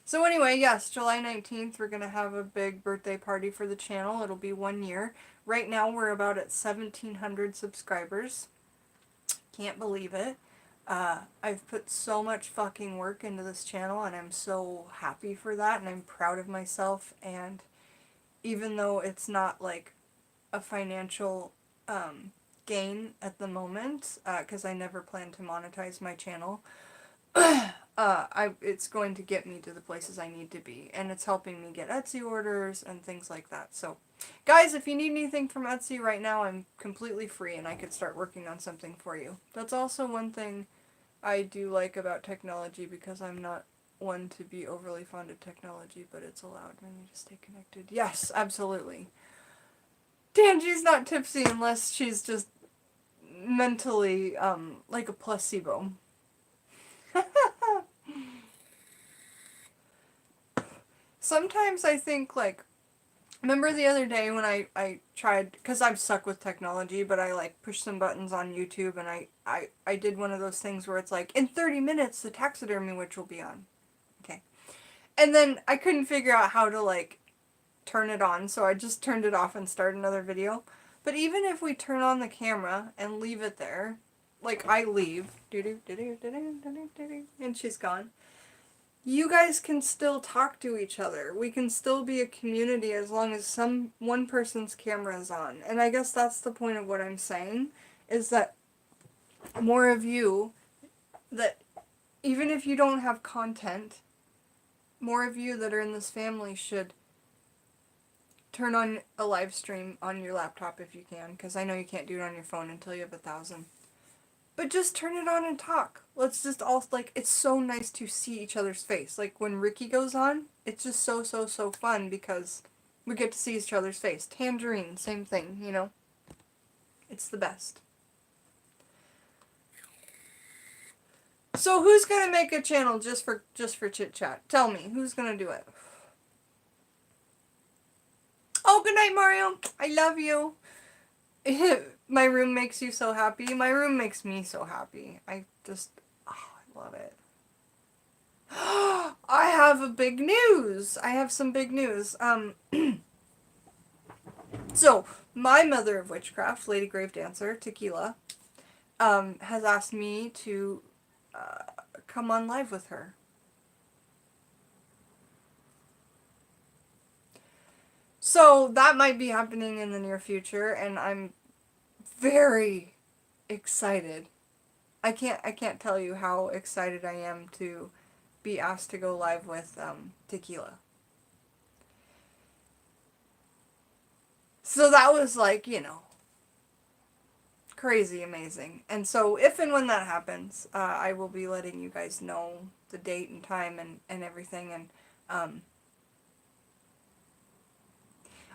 A: So anyway, yes, July 19th, we're going to have a big birthday party for the channel. It'll be 1 year. Right now, we're about at 1,700 subscribers. Can't believe it. I've put so much fucking work into this channel, and I'm so happy for that, and I'm proud of myself, and even though it's not, like, a financial, gain at the moment, because I never plan to monetize my channel, it's going to get me to the places I need to be, and it's helping me get Etsy orders and things like that. So, guys, if you need anything from Etsy right now, I'm completely free, and I could start working on something for you. That's also one thing I do like about technology, because I'm not one to be overly fond of technology, but it's allowed me to stay connected. Yes, absolutely. Danji's not tipsy unless she's just mentally, like a placebo. Sometimes I think, like, remember the other day when I tried, because I'm stuck with technology, but I, like, pushed some buttons on YouTube, and I did one of those things where it's like, in 30 minutes, the Taxidermy Witch will be on. Okay. And then I couldn't figure out how to, like, turn it on, so I just turned it off and started another video. But even if we turn on the camera and leave it there, like, I leave, and she's gone, you guys can still talk to each other. We can still be a community as long as one person's camera is on. And I guess that's the point of what I'm saying, is that more of you, that even if you don't have content, more of you that are in this family should turn on a live stream on your laptop if you can, because I know you can't do it on your phone until you have 1,000. But just turn it on and talk. Let's just all, like, it's so nice to see each other's face. Like, when Ricky goes on, it's just so fun because we get to see each other's face. Tangerine, same thing, you know? It's the best. So who's gonna make a channel just for chit chat? Tell me, who's gonna do it? Oh, good night, Mario. I love you. My room makes you so happy. My room makes me so happy. I love it. I have a big news. I have some big news. So my mother of witchcraft, Lady Grave Dancer, Tequila, has asked me to come on live with her. So that might be happening in the near future, and I'm very excited. I can't tell you how excited I am to be asked to go live with Tequila. So that was like, you know, crazy amazing. And so if and when that happens, I will be letting you guys know the date and time and everything. And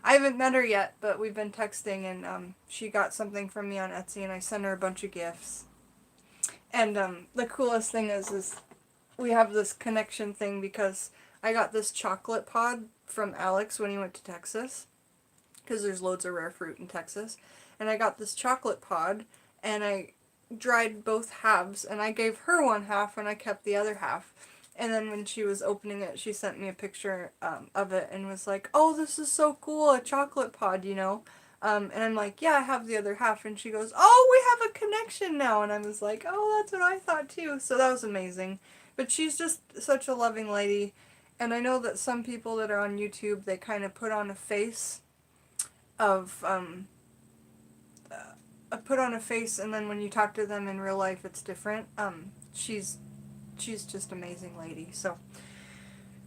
A: I haven't met her yet, but we've been texting, and she got something from me on Etsy, and I sent her a bunch of gifts. And the coolest thing is we have this connection thing because I got this chocolate pod from Alex when he went to Texas, because there's loads of rare fruit in Texas. And I got this chocolate pod, and I dried both halves, and I gave her one half, and I kept the other half. And then when she was opening it, she sent me a picture of it and was like, oh, this is so cool, a chocolate pod, you know? And I'm like, yeah, I have the other half. And she goes, oh, we have a connection now. And I was like, oh, that's what I thought too. So that was amazing. But she's just such a loving lady. And I know that some people that are on YouTube, they kind of put on a face of, put on a face, and then when you talk to them in real life, it's different. She's just an amazing lady. So,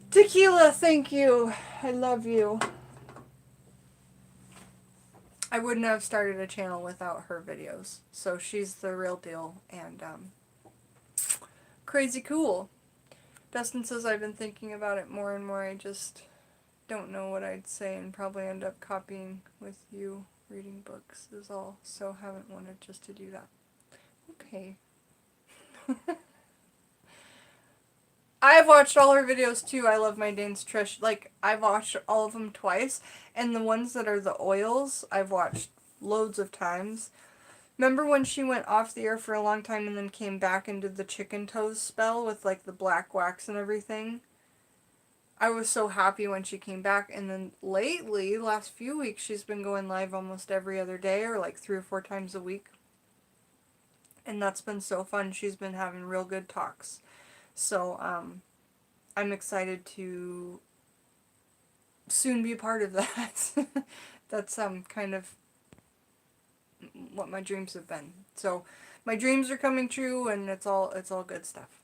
A: Tequila, thank you. I love you. I wouldn't have started a channel without her videos. So she's the real deal, and crazy cool. Dustin says I've been thinking about it more and more. I just don't know what I'd say and probably end up copying with you. Reading books is all, so haven't wanted just to do that. Okay. I've watched all her videos too. I love my Dane's Trish. Like, I've watched all of them twice, and the ones that are the oils, I've watched loads of times. Remember when she went off the air for a long time and then came back and did the chicken toes spell with, like, the black wax and everything? I was so happy when she came back, and then lately, last few weeks, she's been going live almost every other day, or like 3 or 4 times a week. And that's been so fun. She's been having real good talks. So, I'm excited to soon be a part of that. That's, kind of what my dreams have been. So, my dreams are coming true, and it's all good stuff.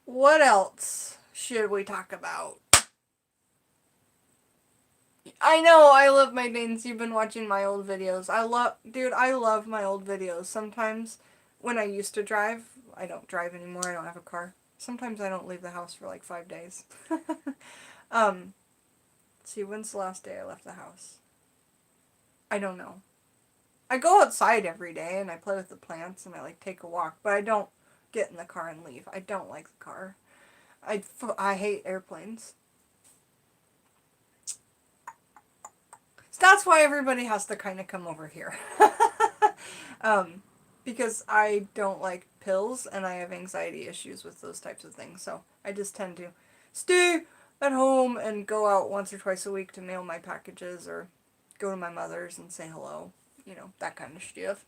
A: What else should we talk about? I know, I love my Danes. You've been watching my old videos. I love my old videos. Sometimes, when I used to drive, I don't drive anymore, I don't have a car. Sometimes I don't leave the house for like 5 days. Let's see, when's the last day I left the house? I don't know. I go outside every day, and I play with the plants, and I like take a walk, but I don't get in the car and leave. I don't like the car. I hate airplanes. So that's why everybody has to kind of come over here. Because I don't like pills, and I have anxiety issues with those types of things. So I just tend to stay at home and go out once or twice a week to mail my packages or go to my mother's and say hello. You know, that kind of stuff.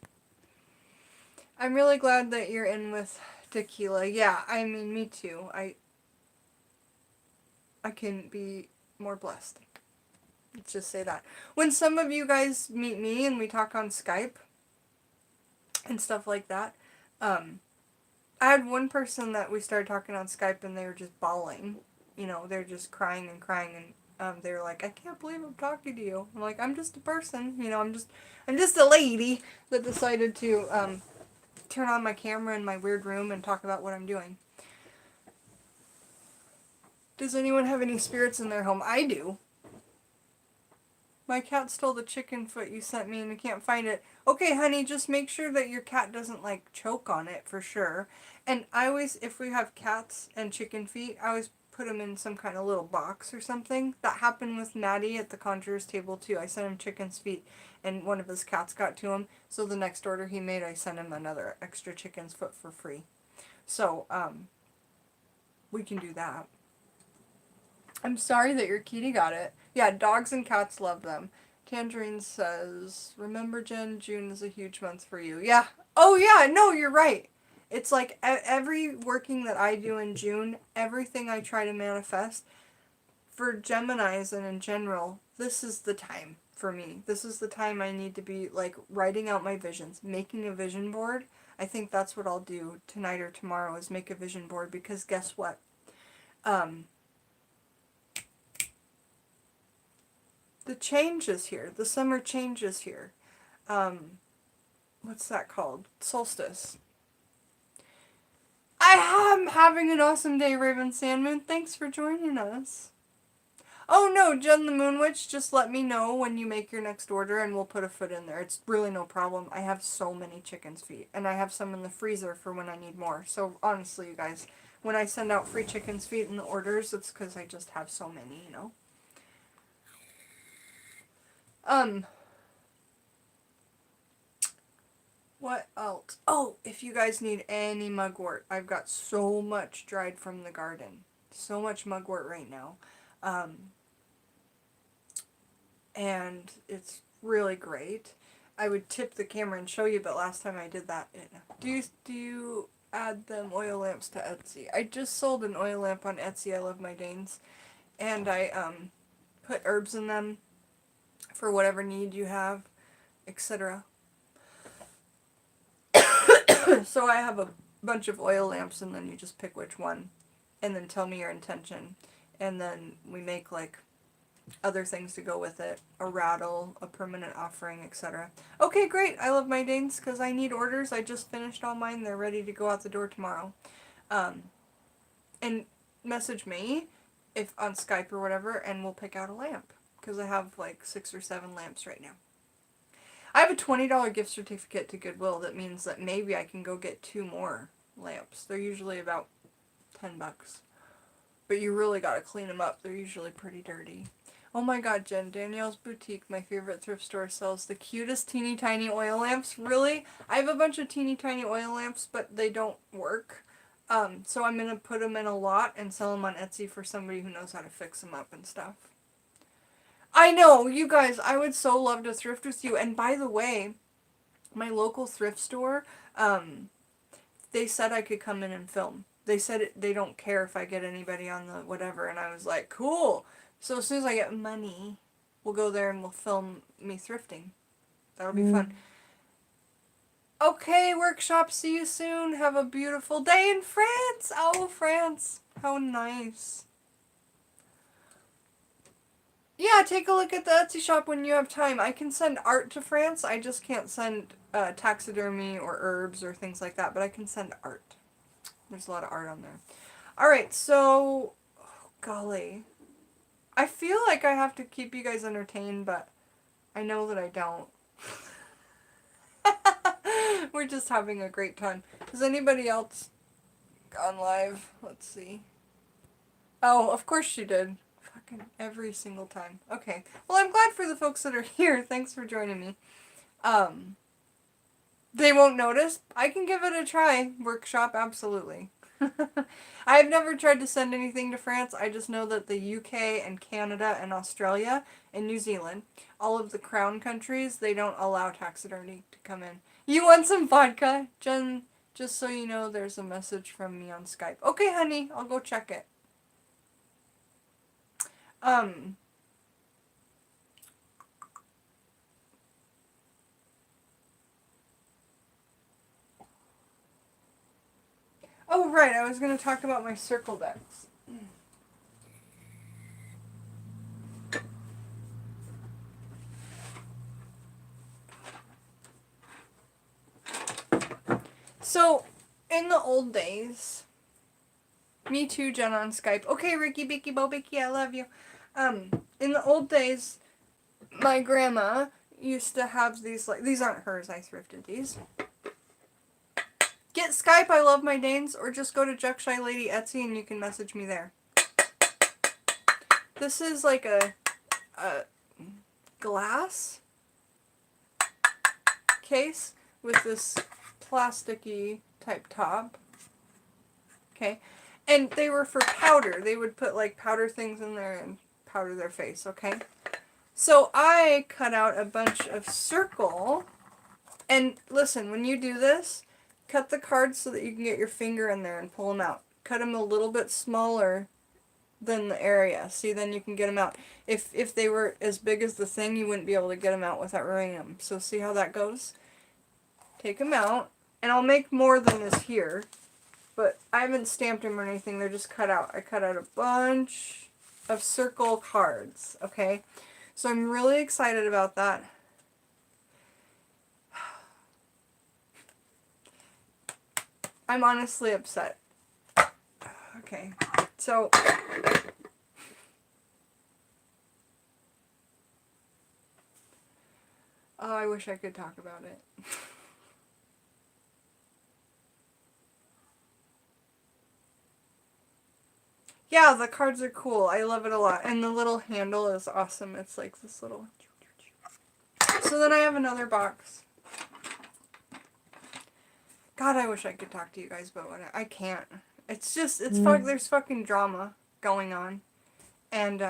A: I'm really glad that you're in with tequila. Yeah, I mean, me too. I couldn't be more blessed. Let's just say that. When some of you guys meet me and we talk on Skype and stuff like that, I had one person that we started talking on Skype and they were just bawling. You know, they're just crying and crying and they were like, I can't believe I'm talking to you. I'm like, I'm just a person. You know, I'm just a lady that decided to turn on my camera in my weird room and talk about what I'm doing. Does anyone have any spirits in their home? I do. My cat stole the chicken foot you sent me and I can't find it. Okay, honey, just make sure that your cat doesn't, like, choke on it for sure. And I always, if we have cats and chicken feet, I always put them in some kind of little box or something. That happened with Maddie at the Conjurer's table, too. I sent him chicken's feet and one of his cats got to him. So the next order he made, I sent him another extra chicken's foot for free. So, we can do that. I'm sorry that your kitty got it. Yeah, dogs and cats love them. Tangerine says, remember Jen, June is a huge month for you. Yeah. Oh yeah, no, you're right. It's like every working that I do in June, everything I try to manifest, for Geminis and in general, this is the time for me. This is the time I need to be, like, writing out my visions, making a vision board. I think that's what I'll do tonight or tomorrow is make a vision board because guess what? The change is here. The summer change is here. What's that called? Solstice. I am having an awesome day, Raven Sandmoon. Thanks for joining us. Oh no, Jen the Moon Witch, just let me know when you make your next order and we'll put a foot in there. It's really no problem. I have so many chicken's feet and I have some in the freezer for when I need more. So honestly, you guys, when I send out free chicken's feet in the orders, it's because I just have so many, you know. What else? Oh, if you guys need any mugwort, I've got so much dried from the garden. So much mugwort right now. And it's really great. I would tip the camera and show you, but last time I did that, do you add them oil lamps to Etsy? I just sold an oil lamp on Etsy. I love my Danes. And I put herbs in them for whatever need you have, etc. So I have a bunch of oil lamps and then you just pick which one and then tell me your intention. And then we make, like, other things to go with it. A rattle, a permanent offering, etc. Okay, great. I love my Danes because I need orders. I just finished all mine. They're ready to go out the door tomorrow. And message me if on Skype or whatever and we'll pick out a lamp because I have like 6 or 7 lamps right now. I have a $20 gift certificate to Goodwill that means that maybe I can go get 2 more lamps. They're usually about $10. But you really gotta clean them up. They're usually pretty dirty. Oh my god, Jen, Danielle's Boutique, my favorite thrift store, sells the cutest teeny tiny oil lamps. Really? I have a bunch of teeny tiny oil lamps, but they don't work. So I'm gonna put them in a lot and sell them on Etsy for somebody who knows how to fix them up and stuff. I know, you guys, I would so love to thrift with you. And by the way, my local thrift store, they said I could come in and film. They said they don't care if I get anybody on the whatever, and I was like, cool. So as soon as I get money, we'll go there and we'll film me thrifting. That'll be fun. Okay, workshop, see you soon. Have a beautiful day in France. Oh, France. How nice. Yeah, take a look at the Etsy shop when you have time. I can send art to France. I just can't send taxidermy or herbs or things like that, but I can send art. There's a lot of art on there. Alright, so, oh, golly. I feel like I have to keep you guys entertained, but I know that I don't. We're just having a great time. Has anybody else gone live? Let's see. Oh, of course she did. Fucking every single time. Okay. Well, I'm glad for the folks that are here. Thanks for joining me. They won't notice. I can give it a try. Workshop, absolutely. I've never tried to send anything to France. I just know that the UK and Canada and Australia and New Zealand, all of the crown countries, they don't allow taxidermy to come in. You want some vodka? Jen, just so you know, there's a message from me on Skype. Okay, honey, I'll go check it. Oh, right, I was going to talk about my circle decks. So, in the old days, me too, Jen on Skype. Okay, Ricky, Bicky, Bo, Bicky, I love you. In the old days, my grandma used to have these, like, these aren't hers, I thrifted these. Get Skype, I love my Danes, or just go to Juckshy Lady Etsy and you can message me there. This is like a glass case with this plasticky type top. Okay. And they were for powder. They would put like powder things in there and powder their face, okay? So I cut out a bunch of circle. And listen, when you do this, cut the cards so that you can get your finger in there and pull them out. Cut them a little bit smaller than the area. See, then you can get them out. If they were as big as the thing, you wouldn't be able to get them out without ruining them. So see how that goes? Take them out. And I'll make more than this here. But I haven't stamped them or anything. They're just cut out. I cut out a bunch of circle cards. Okay? So I'm really excited about that. I'm honestly upset. Okay. So... oh, I wish I could talk about it. Yeah, the cards are cool. I love it a lot. And the little handle is awesome. It's like this little... So then I have another box. God, I wish I could talk to you guys about it. I can't. It's just, it's there's fucking drama going on. And,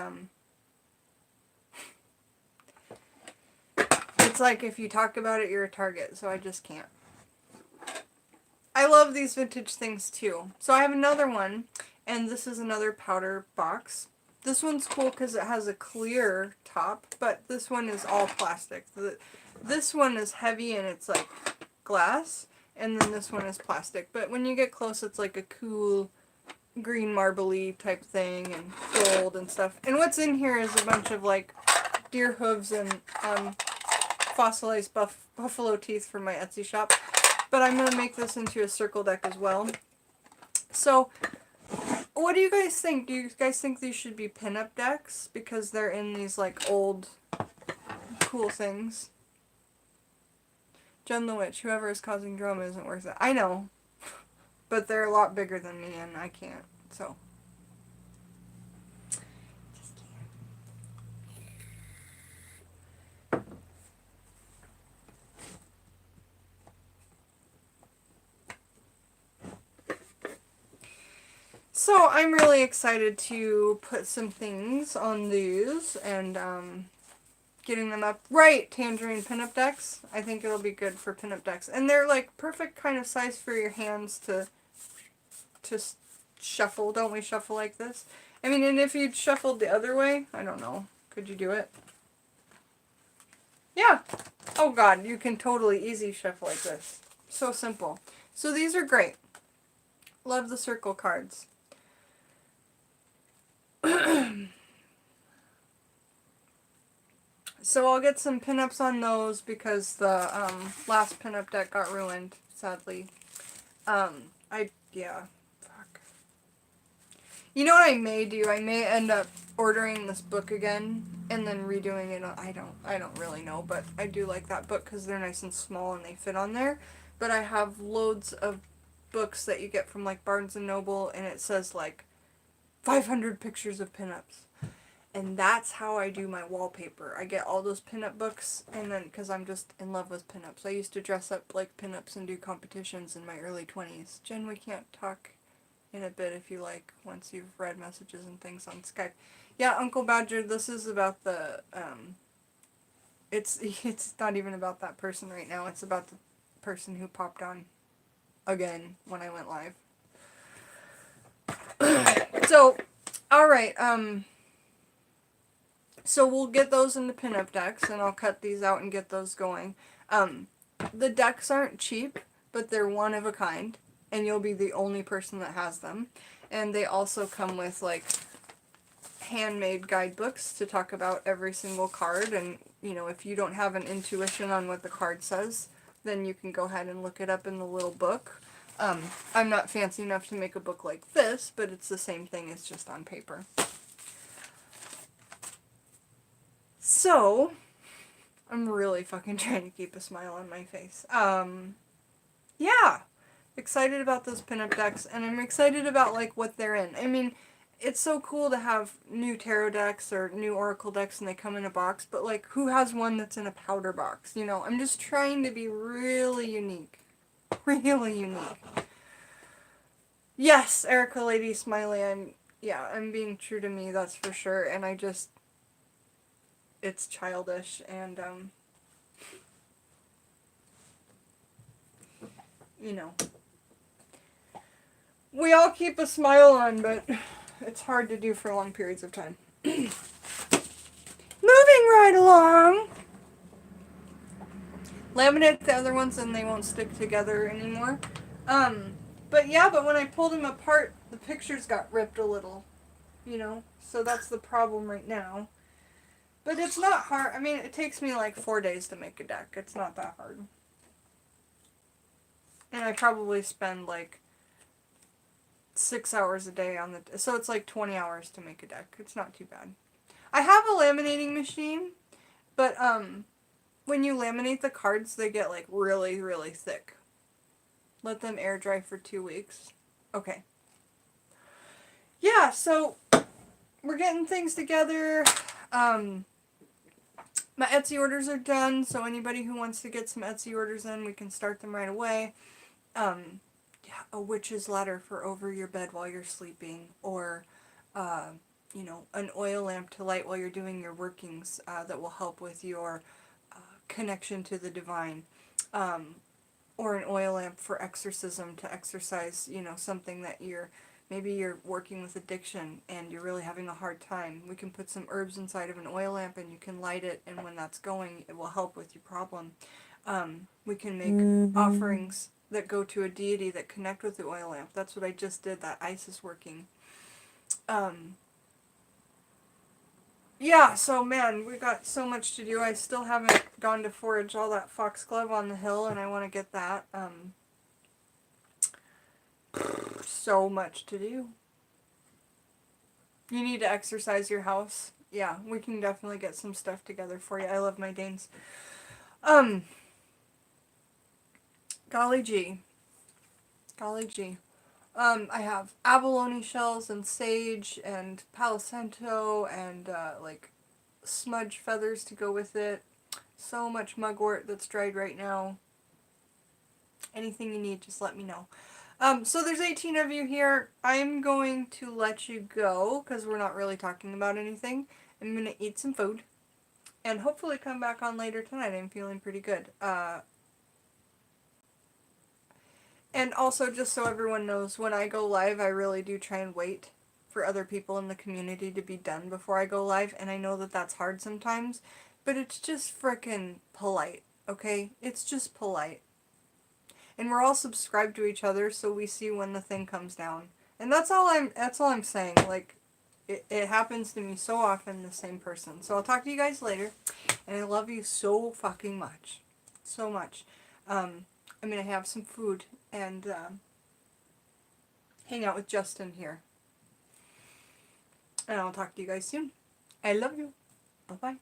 A: it's like if you talk about it, you're a target. So I just can't. I love these vintage things too. So I have another one. And this is another powder box. This one's cool because it has a clear top, but this one is all plastic. This one is heavy and it's like glass, and then this one is plastic. But when you get close, it's like a cool green marbly type thing and gold and stuff. And what's in here is a bunch of like deer hooves and fossilized buffalo teeth from my Etsy shop. But I'm going to make this into a circle deck as well. So... what do you guys think? Do you guys think these should be pinup decks? Because they're in these, like, old, cool things. Jen the Witch, whoever is causing drama isn't worth it. I know. But they're a lot bigger than me, and I can't. So. Just can't. So I'm really excited to put some things on these and getting them up. Right, Tangerine pinup decks. I think it'll be good for pinup decks. And they're like perfect kind of size for your hands to shuffle. Don't we shuffle like this? I mean, and if you'd shuffled the other way, I don't know. Could you do it? Yeah. Oh God, you can totally easy shuffle like this. So simple. So these are great. Love the circle cards. So I'll get some pinups on those because the last pinup deck got ruined, sadly. Yeah, fuck. You know what I may do? I may end up ordering this book again and then redoing it. I don't really know, but I do like that book because they're nice and small and they fit on there. But I have loads of books that you get from like Barnes & Noble and it says like 500 pictures of pinups. And that's how I do my wallpaper. I get all those pinup books, and then, because I'm just in love with pinups. I used to dress up like pinups and do competitions in my early 20s. Jen, we can't talk in a bit if you like, once you've read messages and things on Skype. Yeah, Uncle Badger, this is about the, it's not even about that person right now, it's about the person who popped on again when I went live. So, alright, so we'll get those in the pinup decks, and I'll cut these out and get those going. The decks aren't cheap, but they're one of a kind, and you'll be the only person that has them. And they also come with, like, handmade guidebooks to talk about every single card, and, you know, if you don't have an intuition on what the card says, then you can go ahead and look it up in the little book. I'm not fancy enough to make a book like this, but it's the same thing, it's just on paper. So, I'm really fucking trying to keep a smile on my face. Yeah, excited about those pinup decks, and I'm excited about, like, what they're in. I mean, it's so cool to have new tarot decks or new oracle decks and they come in a box, but, like, who has one that's in a powder box? You know, I'm just trying to be really unique. Really unique. Yes, Erica Lady Smiley, I'm being true to me, that's for sure, and it's childish, and, you know, we all keep a smile on, but it's hard to do for long periods of time. Moving right along. Laminate the other ones and they won't stick together anymore. But when I pulled them apart, the pictures got ripped a little, you know, so that's the problem right now. But it's not hard. I mean, it takes me like 4 days to make a deck. It's not that hard. And I probably spend like 6 hours a day on so it's like 20 hours to make a deck. It's not too bad. I have a laminating machine, but when you laminate the cards, they get like really, really thick. Let them air dry for 2 weeks. Okay. Yeah, so we're getting things together. My Etsy orders are done, so anybody who wants to get some Etsy orders in, we can start them right away. A witch's ladder for over your bed while you're sleeping, or, you know, an oil lamp to light while you're doing your workings that will help with your connection to the divine, or an oil lamp for exorcism to exorcise, you know, something that maybe you're working with addiction and you're really having a hard time. We can put some herbs inside of an oil lamp and you can light it, and when that's going, it will help with your problem. We can make offerings that go to a deity that connect with the oil lamp. That's what I just did, that Isis working. Yeah, so man, we got so much to do. I still haven't gone to forage all that foxglove on the hill, and I want to get that. So much to do. You need to exercise your house. Yeah, we can definitely get some stuff together for you. I love my Danes. Golly gee. Golly gee. I have abalone shells and sage and palo santo and, like, smudge feathers to go with it. So much mugwort that's dried right now. Anything you need, just let me know. So there's 18 of you here. I'm going to let you go, because we're not really talking about anything. I'm going to eat some food, and hopefully come back on later tonight. I'm feeling pretty good. And also, just so everyone knows, when I go live, I really do try and wait for other people in the community to be done before I go live, and I know that that's hard sometimes, but it's just frickin' polite, okay? It's just polite. And we're all subscribed to each other, so we see when the thing comes down. And that's all I'm saying. Like, it happens to me so often, the same person. So I'll talk to you guys later, and I love you so fucking much. So much. I'm gonna have some food and hang out with Justin here. And I'll talk to you guys soon. I love you. Bye-bye.